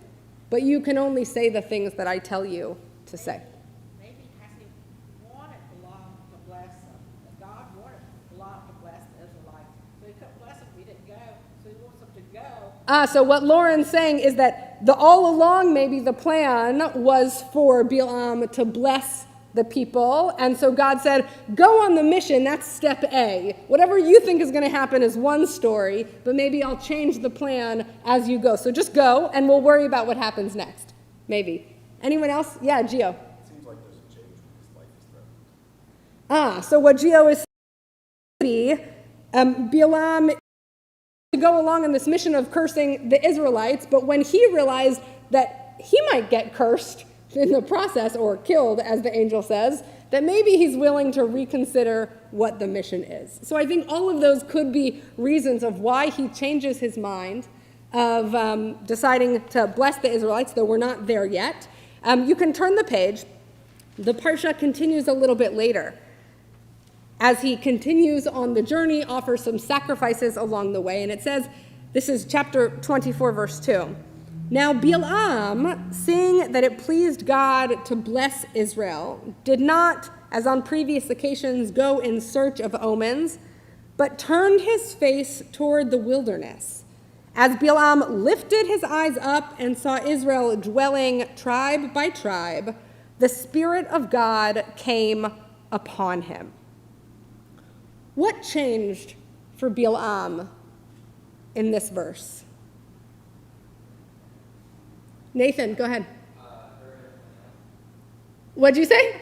but you can only say the things that I tell you to say. Maybe because he wanted Balaam to bless them. God wanted Balaam to bless the Israelites. So he couldn't bless them if he didn't go. So he wants them to go. So what Lauren's saying is that all along maybe the plan was for Balaam to bless the people. And so God said, go on the mission, that's step A. Whatever you think is going to happen is one story, but maybe I'll change the plan as you go. So just go, and we'll worry about what happens next. Maybe. Anyone else? Yeah, Gio. It seems like there's a change when his life is threatened. So what Gio is saying, Balaam to go along on this mission of cursing the Israelites, but when he realized that he might get cursed in the process, or killed, as the angel says, that maybe he's willing to reconsider what the mission is. So I think all of those could be reasons of why he changes his mind of deciding to bless the Israelites, though we're not there yet. You can turn the page. The Parsha continues a little bit later. as he continues on the journey, offers some sacrifices along the way. And it says, this is chapter 24, verse 2. Now Bilam, seeing that it pleased God to bless Israel, did not, as on previous occasions, go in search of omens, but turned his face toward the wilderness. As Bilam lifted his eyes up and saw Israel dwelling tribe by tribe, the Spirit of God came upon him. What changed for Bilam in this verse? Nathan, go ahead. What'd you say?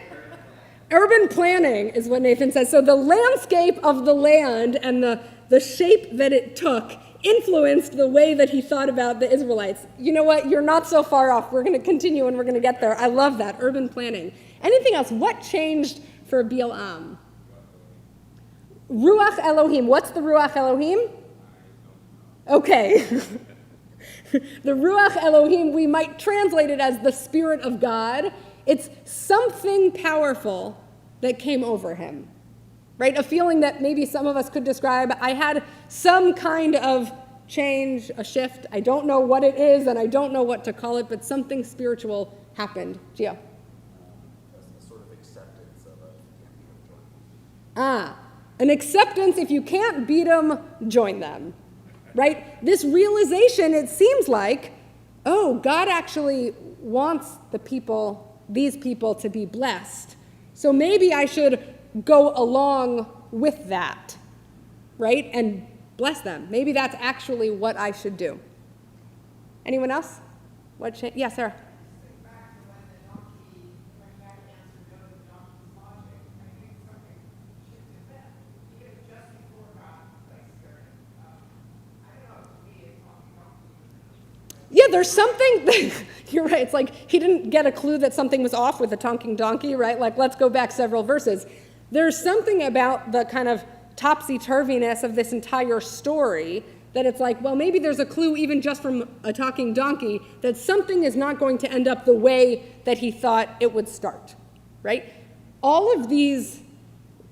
Urban planning is what Nathan says. So the landscape of the land and the shape that it took influenced the way that he thought about the Israelites. You know what? You're not so far off. We're going to continue and we're going to get there. I love that, urban planning. Anything else? What changed for Bilam? Ruach Elohim. What's the Ruach Elohim? Okay. The Ruach Elohim, we might translate it as the Spirit of God. It's something powerful that came over him, right? A feeling that maybe some of us could describe. I had some kind of change, a shift. I don't know what it is, and I don't know what to call it, but something spiritual happened. Gio? A sort of acceptance of An acceptance. If you can't beat them, join them, right? This realization, it seems like, oh, God actually wants these people to be blessed. So maybe I should go along with that, right? And bless them. Maybe that's actually what I should do. Anyone else? Yes, Sarah. Yeah, there's something, you're right, it's like he didn't get a clue that something was off with the talking donkey, right? Like, let's go back several verses. There's something about the kind of topsy-turviness of this entire story that it's like, well, maybe there's a clue even just from a talking donkey that something is not going to end up the way that he thought it would start, right? All of these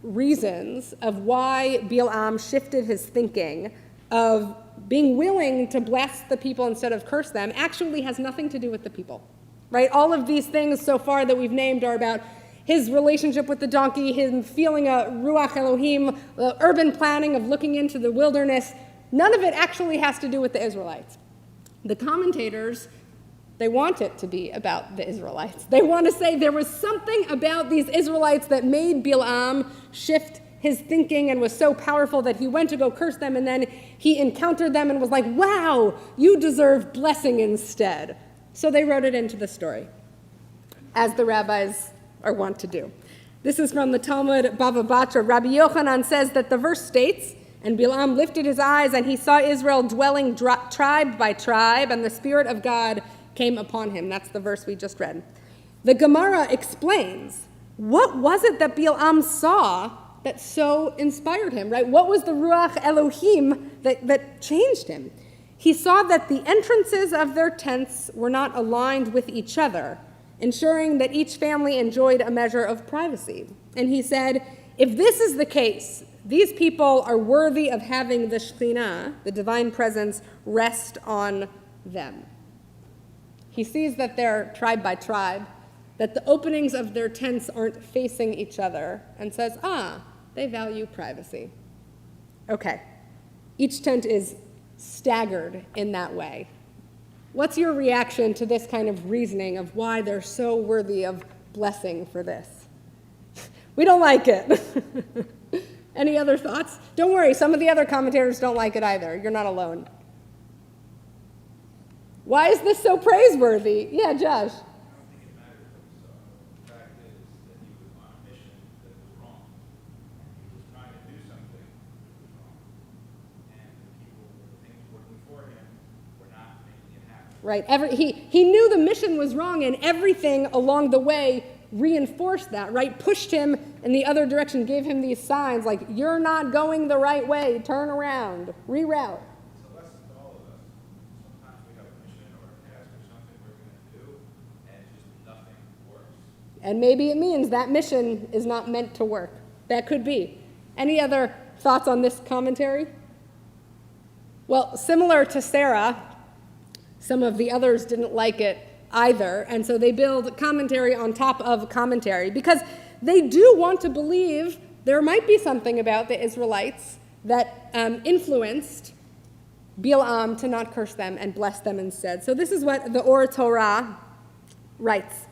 reasons of why Bilam shifted his thinking of being willing to bless the people instead of curse them actually has nothing to do with the people, right? All of these things so far that we've named are about his relationship with the donkey, him feeling a Ruach Elohim, the urban planning of looking into the wilderness. None of it actually has to do with the Israelites. The commentators, they want it to be about the Israelites. They want to say there was something about these Israelites that made Bilam shift his thinking and was so powerful that he went to go curse them, and then he encountered them and was like, wow, you deserve blessing instead. So they wrote it into the story, as the rabbis are wont to do. This is from the Talmud Bava Batra. Rabbi Yochanan says that the verse states, and Bilam lifted his eyes and he saw Israel dwelling tribe by tribe, and the Spirit of God came upon him. That's the verse we just read. The Gemara explains, what was it that Bilam saw that so inspired him, right? What was the Ruach Elohim that changed him? He saw that the entrances of their tents were not aligned with each other, ensuring that each family enjoyed a measure of privacy. And he said, if this is the case, these people are worthy of having the Shekhinah, the divine presence, rest on them. He sees that they're tribe by tribe, that the openings of their tents aren't facing each other, and says, they value privacy. Okay, each tent is staggered in that way. What's your reaction to this kind of reasoning of why they're so worthy of blessing for this? We don't like it. Any other thoughts? Don't worry, some of the other commentators don't like it either. You're not alone. Why is this so praiseworthy? Yeah, Josh. Right. He knew the mission was wrong, and everything along the way reinforced that, right? Pushed him in the other direction, gave him these signs like, you're not going the right way, turn around, reroute. It's a lesson to all of us. Sometimes we have a mission or a task or something we're going to do, and just nothing works. And maybe it means that mission is not meant to work. That could be. Any other thoughts on this commentary? Well, similar to Sarah, some of the others didn't like it either, and so they build commentary on top of commentary because they do want to believe there might be something about the Israelites that influenced Bilam to not curse them and bless them instead. So this is what the Or Torah writes.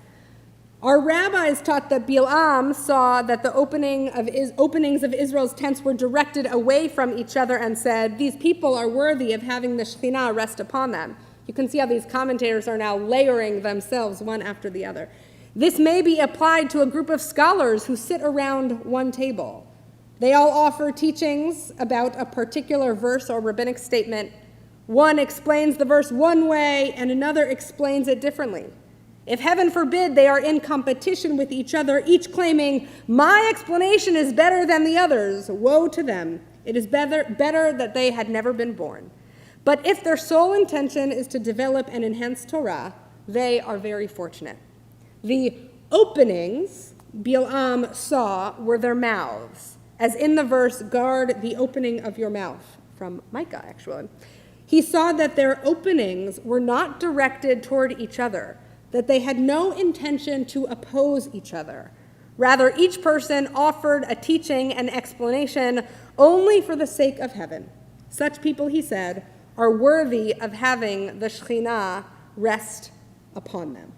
Our rabbis taught that Bilam saw that the openings of Israel's tents were directed away from each other and said, these people are worthy of having the Shekhinah rest upon them. You can see how these commentators are now layering themselves one after the other. This may be applied to a group of scholars who sit around one table. They all offer teachings about a particular verse or rabbinic statement. One explains the verse one way and another explains it differently. If heaven forbid they are in competition with each other, each claiming, my explanation is better than the others, woe to them. It is better that they had never been born. But if their sole intention is to develop and enhance Torah, they are very fortunate. The openings Bilam saw were their mouths, as in the verse, guard the opening of your mouth, from Micah, actually. He saw that their openings were not directed toward each other, that they had no intention to oppose each other. Rather, each person offered a teaching and explanation only for the sake of heaven. Such people, he said, are worthy of having the Shekhinah rest upon them.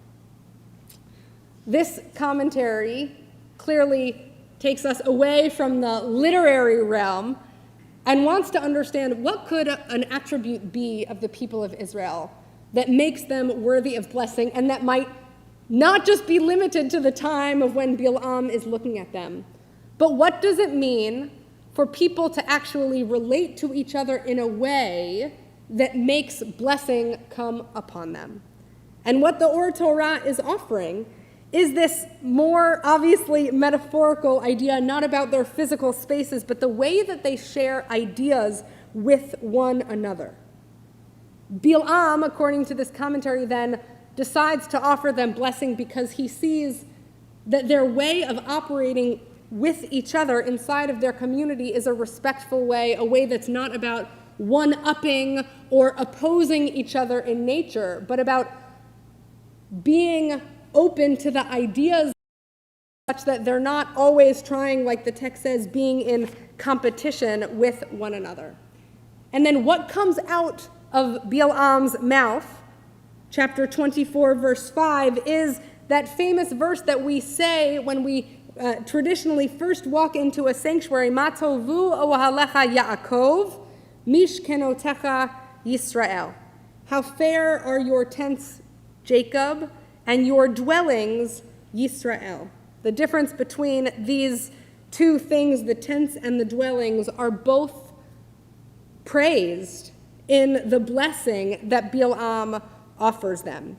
This commentary clearly takes us away from the literary realm and wants to understand what could an attribute be of the people of Israel that makes them worthy of blessing and that might not just be limited to the time of when Bilam is looking at them, but what does it mean for people to actually relate to each other in a way that makes blessing come upon them? And what the Or Torah is offering is this more obviously metaphorical idea, not about their physical spaces, but the way that they share ideas with one another. Bilam, according to this commentary, then decides to offer them blessing because he sees that their way of operating with each other inside of their community is a respectful way, a way that's not about one-upping or opposing each other in nature, but about being open to the ideas such that they're not always trying, like the text says, being in competition with one another. And then what comes out of Bilam's mouth, chapter 24, verse 5, is that famous verse that we say when we traditionally first walk into a sanctuary, Ma tovu ohalecha Yaakov, mishkenotecha Yisrael. How fair are your tents, Jacob, and your dwellings, Yisrael. The difference between these two things, the tents and the dwellings, are both praised in the blessing that Bilam offers them.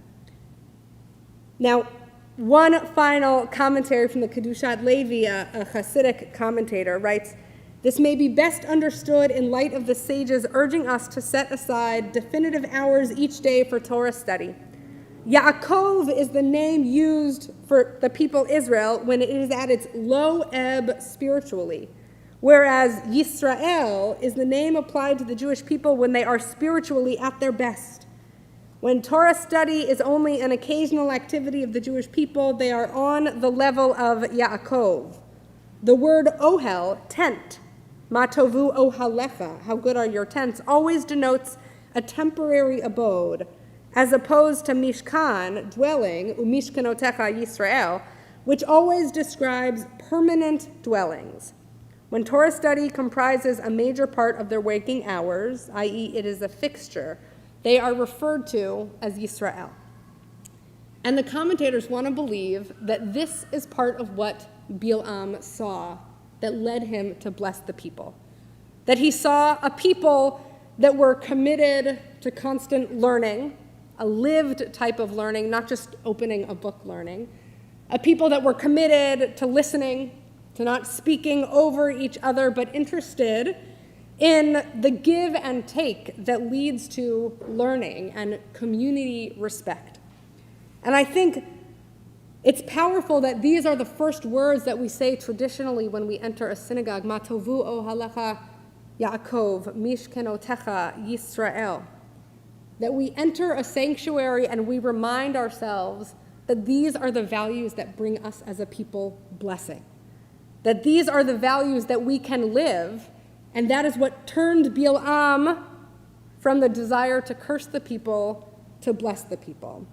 Now, one final commentary from the Kedushat Levi, a Hasidic commentator, writes, this may be best understood in light of the sages urging us to set aside definitive hours each day for Torah study. Yaakov is the name used for the people Israel when it is at its low ebb spiritually, whereas Yisrael is the name applied to the Jewish people when they are spiritually at their best. When Torah study is only an occasional activity of the Jewish people, they are on the level of Yaakov. The word ohel, tent, ma tovu ohalecha, how good are your tents, always denotes a temporary abode, as opposed to mishkan, dwelling, umishkanotecha Yisrael, which always describes permanent dwellings. When Torah study comprises a major part of their waking hours, i.e. it is a fixture, they are referred to as Yisrael. And the commentators want to believe that this is part of what Bilam saw that led him to bless the people. That he saw a people that were committed to constant learning, a lived type of learning, not just opening a book learning, a people that were committed to listening, to not speaking over each other, but interested in the give and take that leads to learning and community respect. And I think It's powerful that these are the first words that we say traditionally when we enter a synagogue. Matovu ohalecha Yaakov, mishkenotecha Yisrael. That we enter a sanctuary and we remind ourselves that these are the values that bring us as a people blessing. That these are the values that we can live, and that is what turned Bilam from the desire to curse the people to bless the people.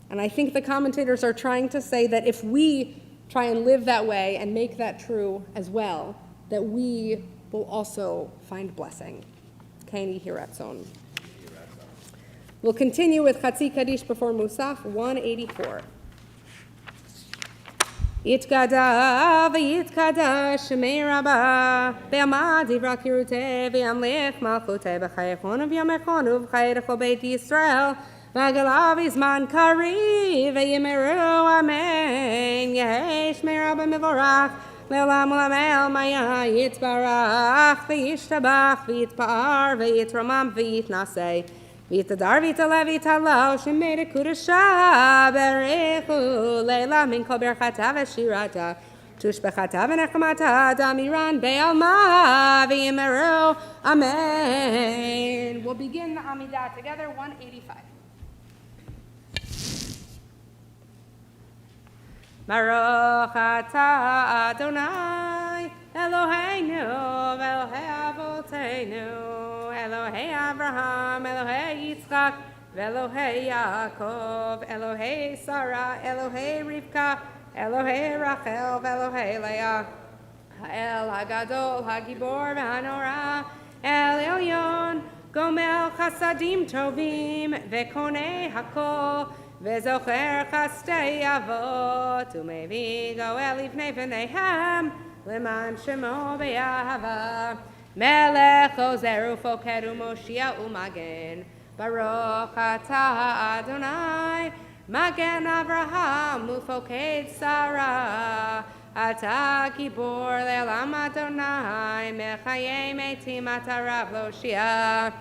And I think the commentators are trying to say that if we try and live that way and make that true as well, that we will also find blessing. Kaini Hiratzon. We'll continue with Chatzi Kaddish before Musaf 184. Yitkada v'yitkada shemei rabba ve'amad divra kiruteh ve'amlech malchuteh b'chayechonu v'yamechonu v'chayerecho beit Yisrael v'agalav izman kari ve'yimeru amen Yehei shmei rabba mevorach le'olam u'lamel maya yitzbarach ve'yishtabach ve'yitpa'ar ve'yitramam ve'yitnaseh V'yitadar v'yitalev v'yitalo shemei kudasha berechu leila min kol berchata v'shirata tushbechata v'nechmata damiran be'alma v'yimeru amen. We'll begin the Amidah together, 185. Baruch atah Adonai Eloheinu Elohei Avoteinu Elohei Abraham, Elohei Yitzchak, Elohei Yaakov, Elohei Sarah, Elohei Rivka, Elohei Rachel, Elohei Leah, El Hagadol, Hagibor, V'Hanora, El Elyon, Gomel Chasadim Tovim, Vekonei Hakol, Vezocher Chastei Avot, Umevi Goel Ifnei V'Nehem, Leman Shemo Be'ahava, Melech Ozer Ufoked Umoshia Umagen Baruch Atah Adonai Magen Avraham Ufoked Sarah Atah Gibor Le'olam Adonai Mechayei Metim Atarav Loshia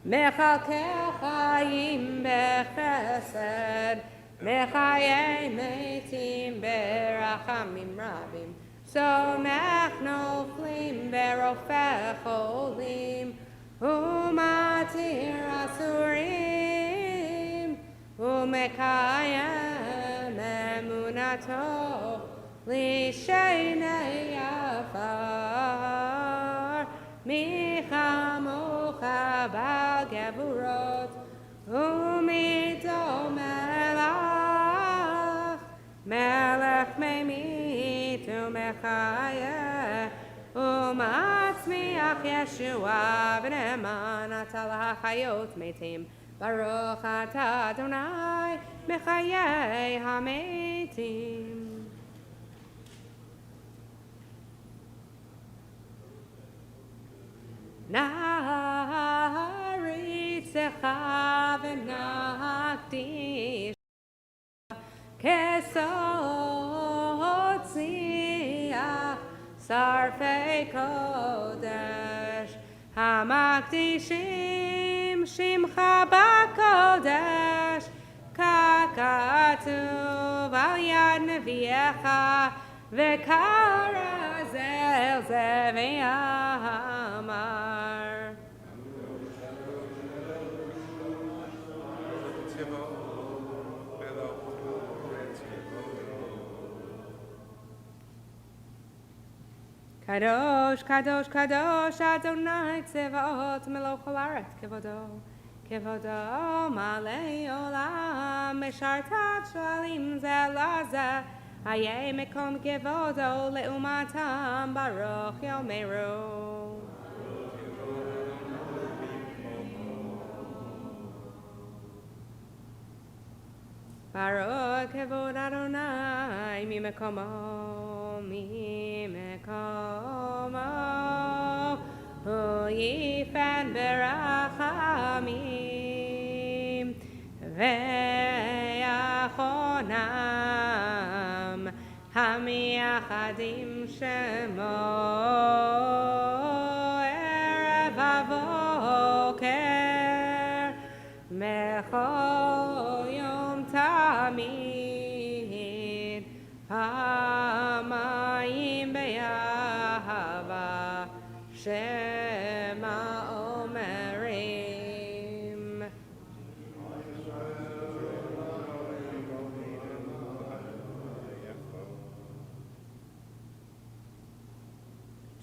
Mechalkel Chayim Bechesed Mechayei Metim Berachamim Rabim Somech noflim berofech olim umatir asurim umekayem emunato lishenei afar michamocha bal gevurot umito melach melech meimit Mechaya Umatzmiach Yeshua V'neman Atal HaChayot Metim Baruch Atah Adonai Mechayei HaMetim. Naritzecha V'nakdish Kesod Tziyach Sarfei Kodesh Hamakdishim Shimcha Bakodesh Kakatuv Al Yad Neviecha V'kara Zel Zeviamar Kadosh, Kadosh, Kadosh, Adonai Tzevaot, Melech Haaretz, Kevodo, Kevodo, Malei Olam, Meshartat Shalim Zelaza, Hayei Mekom Kevodo, Leumatam, Baruch Yomeru. Baruch Kevod Adonai, Mimekomo, Hu Yifan Berachamim, Ve'achonam, Hamiachadim Shemo, Erev Avoker, Mechol Yom Tamid, Hamayim be'ahava Shema Omerim.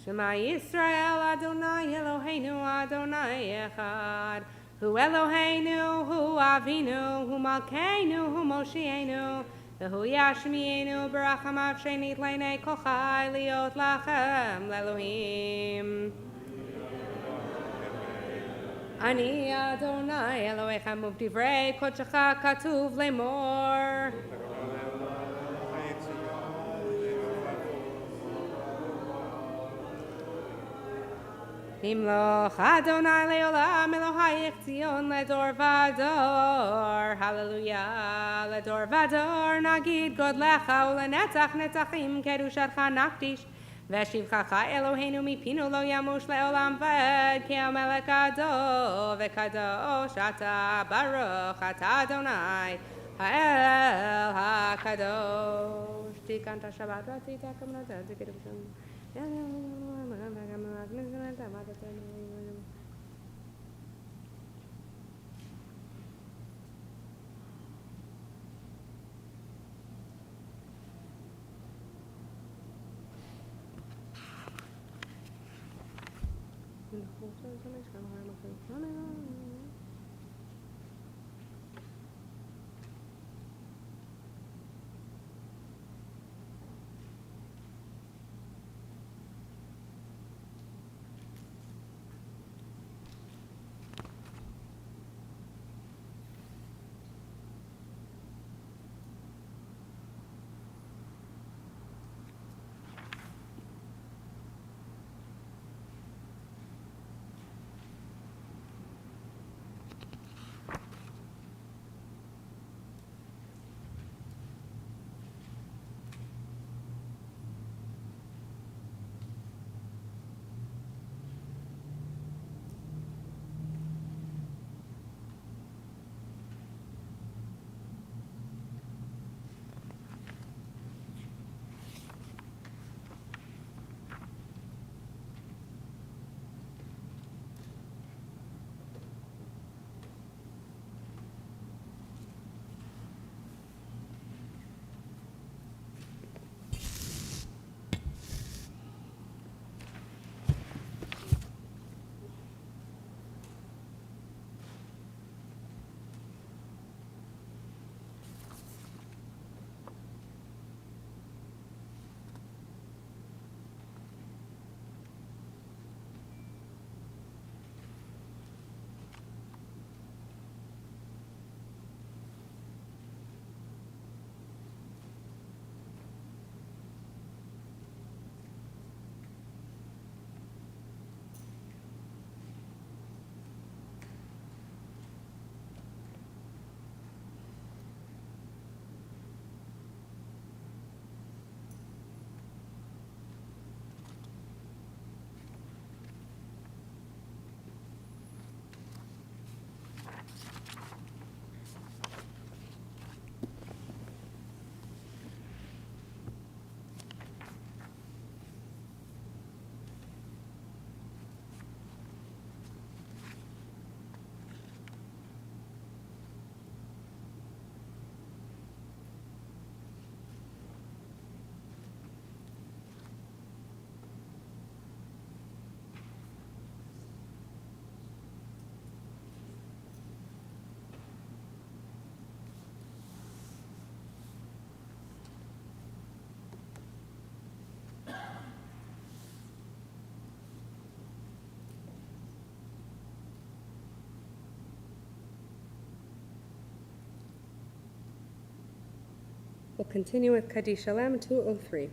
Shema Yisrael Adonai Eloheinu Adonai Echad. Hu Eloheinu, Hu Avinu, Hu Malkeinu, Hu Moshienu, Hu Yashmienu, Barachamav Shenit Leinei Kochai Liot Lachem Lelohim. Ani Adonai Elohechem Uvdivrei Kodshecha Katuv Lemor. Imloch Adonai leolam Elohai Zion ledor vador. Hallelujah. Ledor vador nagid God lecha ulenetzach netzachim kedushatcha nakdish. Veshivchacha Eloheinu mipinu lo yamush leolam ved ki amelech gadol vekadosh ata baruch ata Adonai ha'el ha'kadosh. Tikanta Shabbat Ratita Kamnata Zikirushan. We'll continue with Kaddish Shalem 203.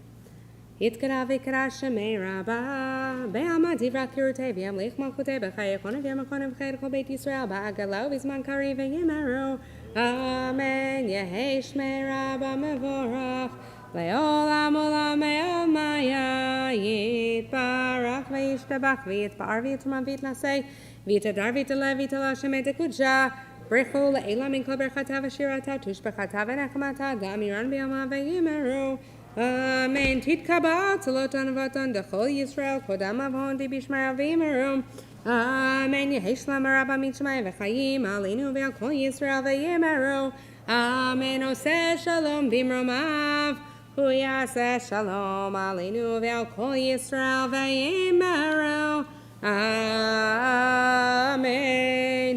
Yitkara v'ikra shemei rabba be'ama divra kirutei v'yam leich malchutei b'chayei chone v'yam chone v'chayei chol beit Yisrael ba'agala v'zman kari v'yimeru amen yehei shmei rabba mevorach le'olam olam me'omaya yitbarach v'yishtabach v'yitbar v'yitman v'yitnasei v'yitadar v'yitalev v'yitala shemei tekudja Brechu le'ela min kol berchata v'shirata tush berchata v'nechmata gam yiran b'yama v'yimeru Amen. Titkabal talotan vatan dechol Yisrael kodam avon di bishmar avimerum. Amen. Yehishlam rabba mitzmai v'chayim aleinu ve'al kol Yisrael ve'yimeru. Amen. Oseh shalom bimromav. Hu yaseh shalom aleinu ve'al kol Yisrael ve'yimeru. Amen.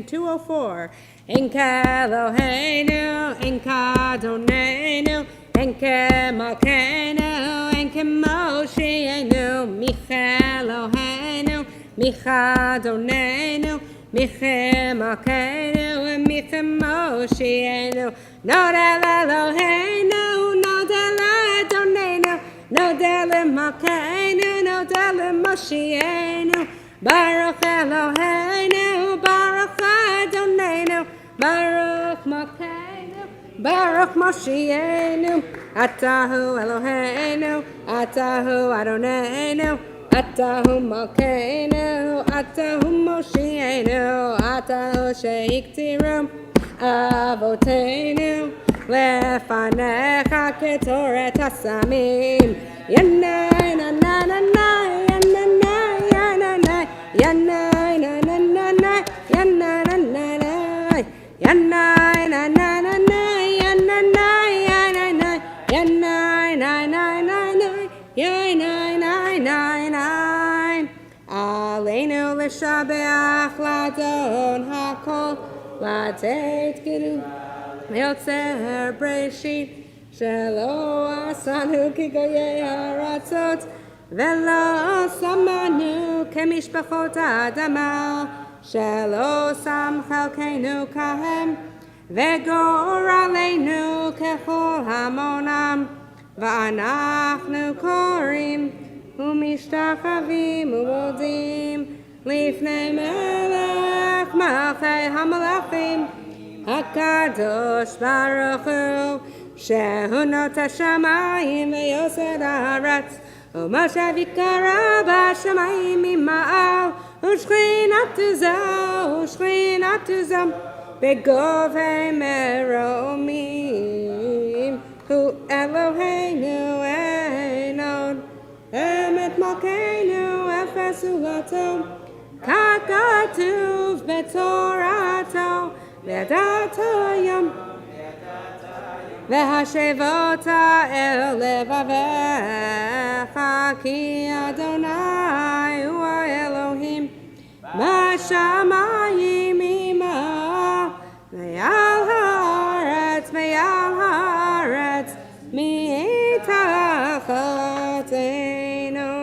204. Enka Eloheinu, Enka Adonenu, Enke Malkeinu, Enke Moshienu, Micha Eloheinu, Micha Adonenu, Micha Malkeinu, and Micha Moshienu. Nodel Eloheinu, Nodel Adonenu, Nodel Malkeinu, Nodel Moshienu. Baruch Eloheinu, Baruch Adonenu, Baruch Malkeinu, Baruch Moshienu. Atahu Eloheinu, Atahu Adonenu, Atahu Malkeinu, Atahu Moshienu, Atahu Sheiktirum Avotenu, Lefanecha Ketoret Hasamim. Yanai na na na na, yanai yanai, yanai na na na na, yanai na na na, yanai na na na na, yanai yanai, yanai na na na na, yanai na na na. Aleinu l'shabeach ladon hakol, ladet gidu, yotzer breshit. Shelo asanu kigoyei haratzot, velo samanu kemishpachot adama. Shelo sam chalkeinu kahem, vegor aleinu kechol hamonam. Va'anachnu korim, umishtachavim uvodim, lifnei melech malchei hamalachim, hakadosh baruch hu. Shehunot hashamayim v'yosed haaretz, u'moshe v'ikara b'shamayim ima'al, u'shchinatu zah begovei meromim. Hu Eloheinu einod, emet malkeinu efes u'lato, kakatuv b'torato, v'yadato yom. V'hashevota el levavecha ki Adonai hu Elohim b'shamayim ima'al ve'al haaretz mitachot einod.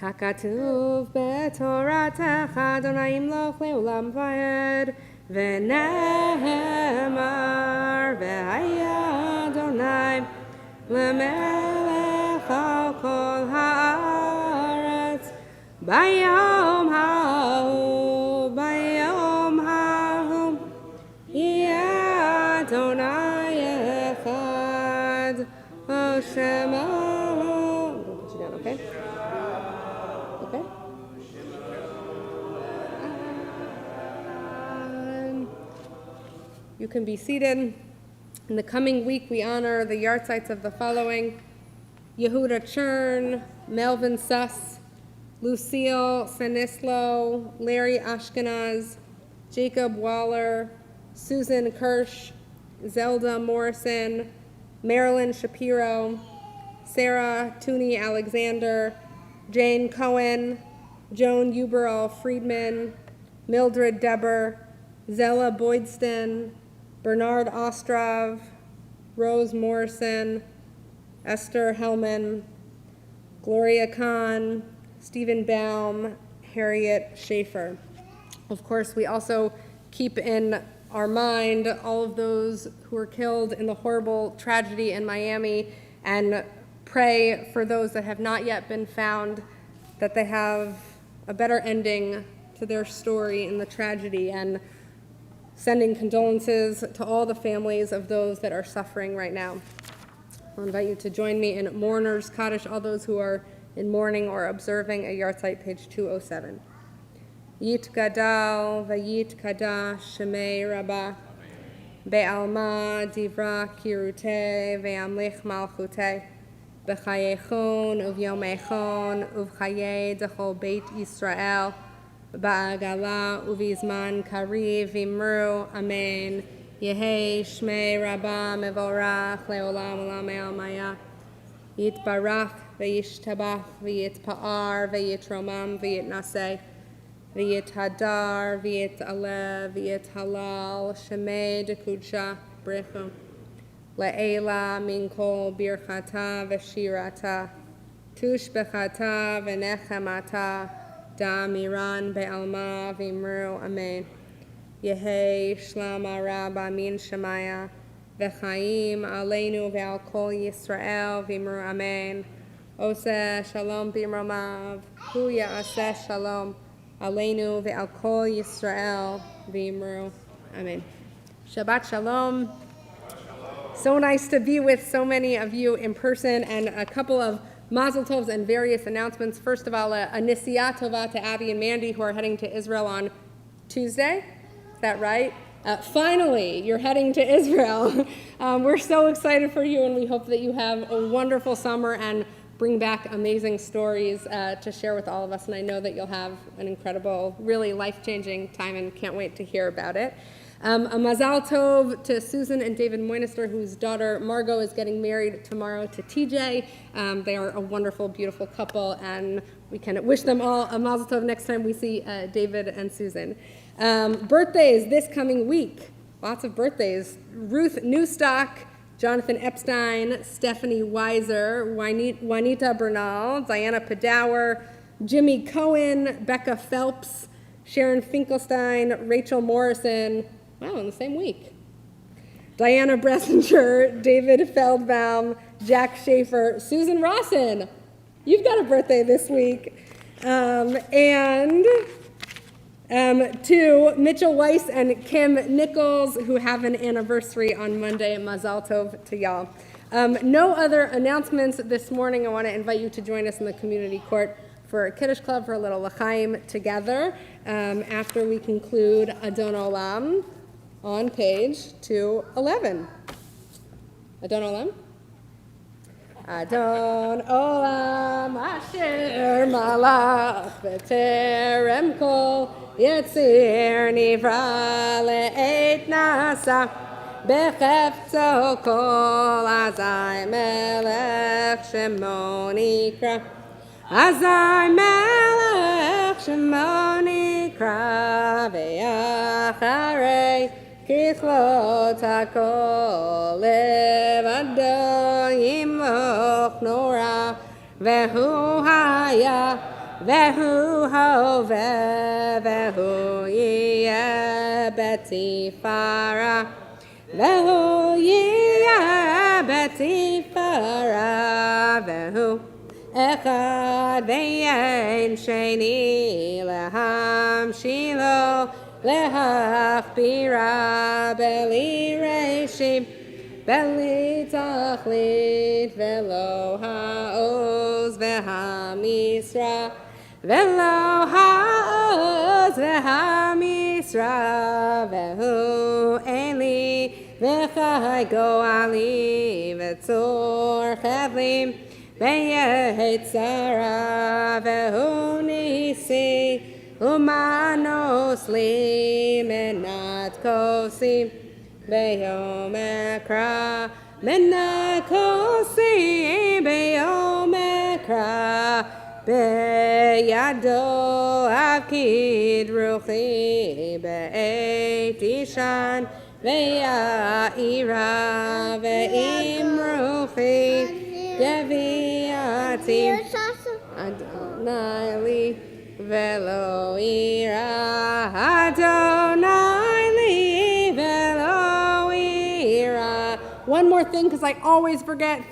Kakatuv betoratecha Adonai imloch leolam va'ed, v'nehemar v'haya Adonai lemelech al kol haaretz. Bayom hahu yeh Adonai echad Shema. Put you down, okay? Okay. You can be seated. In the coming week, we honor the yahrzeits of the following: Yehuda Chern, Melvin Suss, Lucille Sanislo, Larry Ashkenaz, Jacob Waller, Susan Kirsch, Zelda Morrison, Marilyn Shapiro, Sarah Tooney Alexander, Jane Cohen, Joan Uberall Friedman, Mildred Deber, Zella Boydston, Bernard Ostrov, Rose Morrison, Esther Hellman, Gloria Kahn, Stephen Baum, Harriet Schaefer. Of course, we also keep in our mind all of those who were killed in the horrible tragedy in Miami and pray for those that have not yet been found, that they have a better ending to their story in the tragedy, and sending condolences to all the families of those that are suffering right now. I'll invite you to join me in Mourner's Kaddish, all those who are in mourning or observing a yard site, page 207. Yit gadal v'yit kadash shemei rabbah be'alma divra kirute ve'amlich malchute b'chayechon uv'yomechon uv'chaye dechol beit Yisrael ba'agala uv'izman kariv v'imru amen. Yehei shmei rabbah mevorach le'olam olam almaya yitbarach v'yishtabach v'yitpa'ar v'yitromam v'yitnaseh v'yithadar v'yitalev v'yithalal shemei dekudsha brechum le'ela min kol birchata v'shirata tushbechata v'nechemata da'amiran be'alma v'imru amen. Yehei shlama rabba min shemaya v'chaim aleinu ve'al kol Yisrael v'imru amen. Oseh shalom b'imromav hu ya'aseh shalom aleinu ve'al kol Yisrael v'imru amen. Shabbat shalom. So nice to be with so many of you in person, and a couple of mazel tovs and various announcements. First of all, a nisiyah tova to Abby and Mandy, who are heading to Israel on Tuesday. Is that right? Finally, you're heading to Israel. We're so excited for you, and we hope that you have a wonderful summer and bring back amazing stories to share with all of us. And I know that you'll have an incredible, really life-changing time, and can't wait to hear about it. A mazal tov to Susan and David Moinister, whose daughter Margot is getting married tomorrow to TJ. They are a wonderful, beautiful couple, and we can wish them all a mazel tov next time we see David and Susan. Birthdays this coming week. Lots of birthdays. Ruth Newstock, Jonathan Epstein, Stephanie Weiser, Juanita Bernal, Diana Padower, Jimmy Cohen, Becca Phelps, Sharon Finkelstein, Rachel Morrison. Wow, in the same week. Diana Bressinger, David Feldbaum, Jack Schaefer, Susan Rawson. You've got a birthday this week. To Mitchell Weiss and Kim Nichols, who have an anniversary on Monday. Mazal tov to y'all. No other announcements this morning. I want to invite you to join us in the community court for a Kiddush Club for a little l'chaim together after we conclude Adon Olam on page 211. Adon Olam? Adon Olam asher malach b'terem kol Yetzir nivra le'et nasa bechefzo kol azai melech shemo nikra azai melech shemo nikra ve'acharei kichlot hakol levado yimloch nora ve'hu haya Vehu hove, vehu yeh betifara, vehu yeh betifara, vehu echad ve'yen sheni leham shilo lehachbira beli reshim beli tachlit velo ha'oz ve'hamisra Velo ha'oz ve'hamisra vehu eli v'chai go'ali v'tzor chevlim ve'yehitzara vehu nisi umanos li menat kosim ve'yom ekra menat kosim ve'yom ekra Beyado avkid ruchi be'et ishan ve'ya'ira ve'im ruchi devi'atim Adonai li ve'lo ira Adonai li ve'lo ira. One more thing, because I always forget.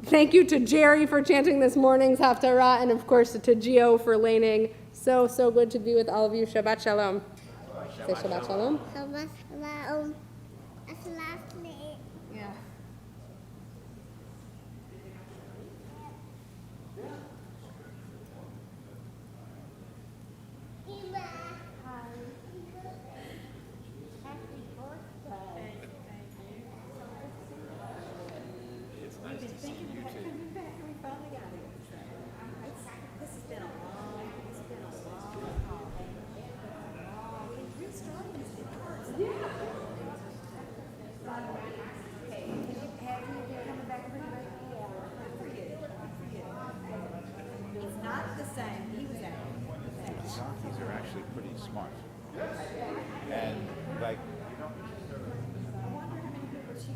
Thank you to Jerry for chanting this morning's Haftarah, and of course to Gio for laning. So good to be with all of you. Shabbat Shalom. Say Shabbat Shalom. Shabbat Shalom. Yeah. pretty smart. And like, I wonder how many people she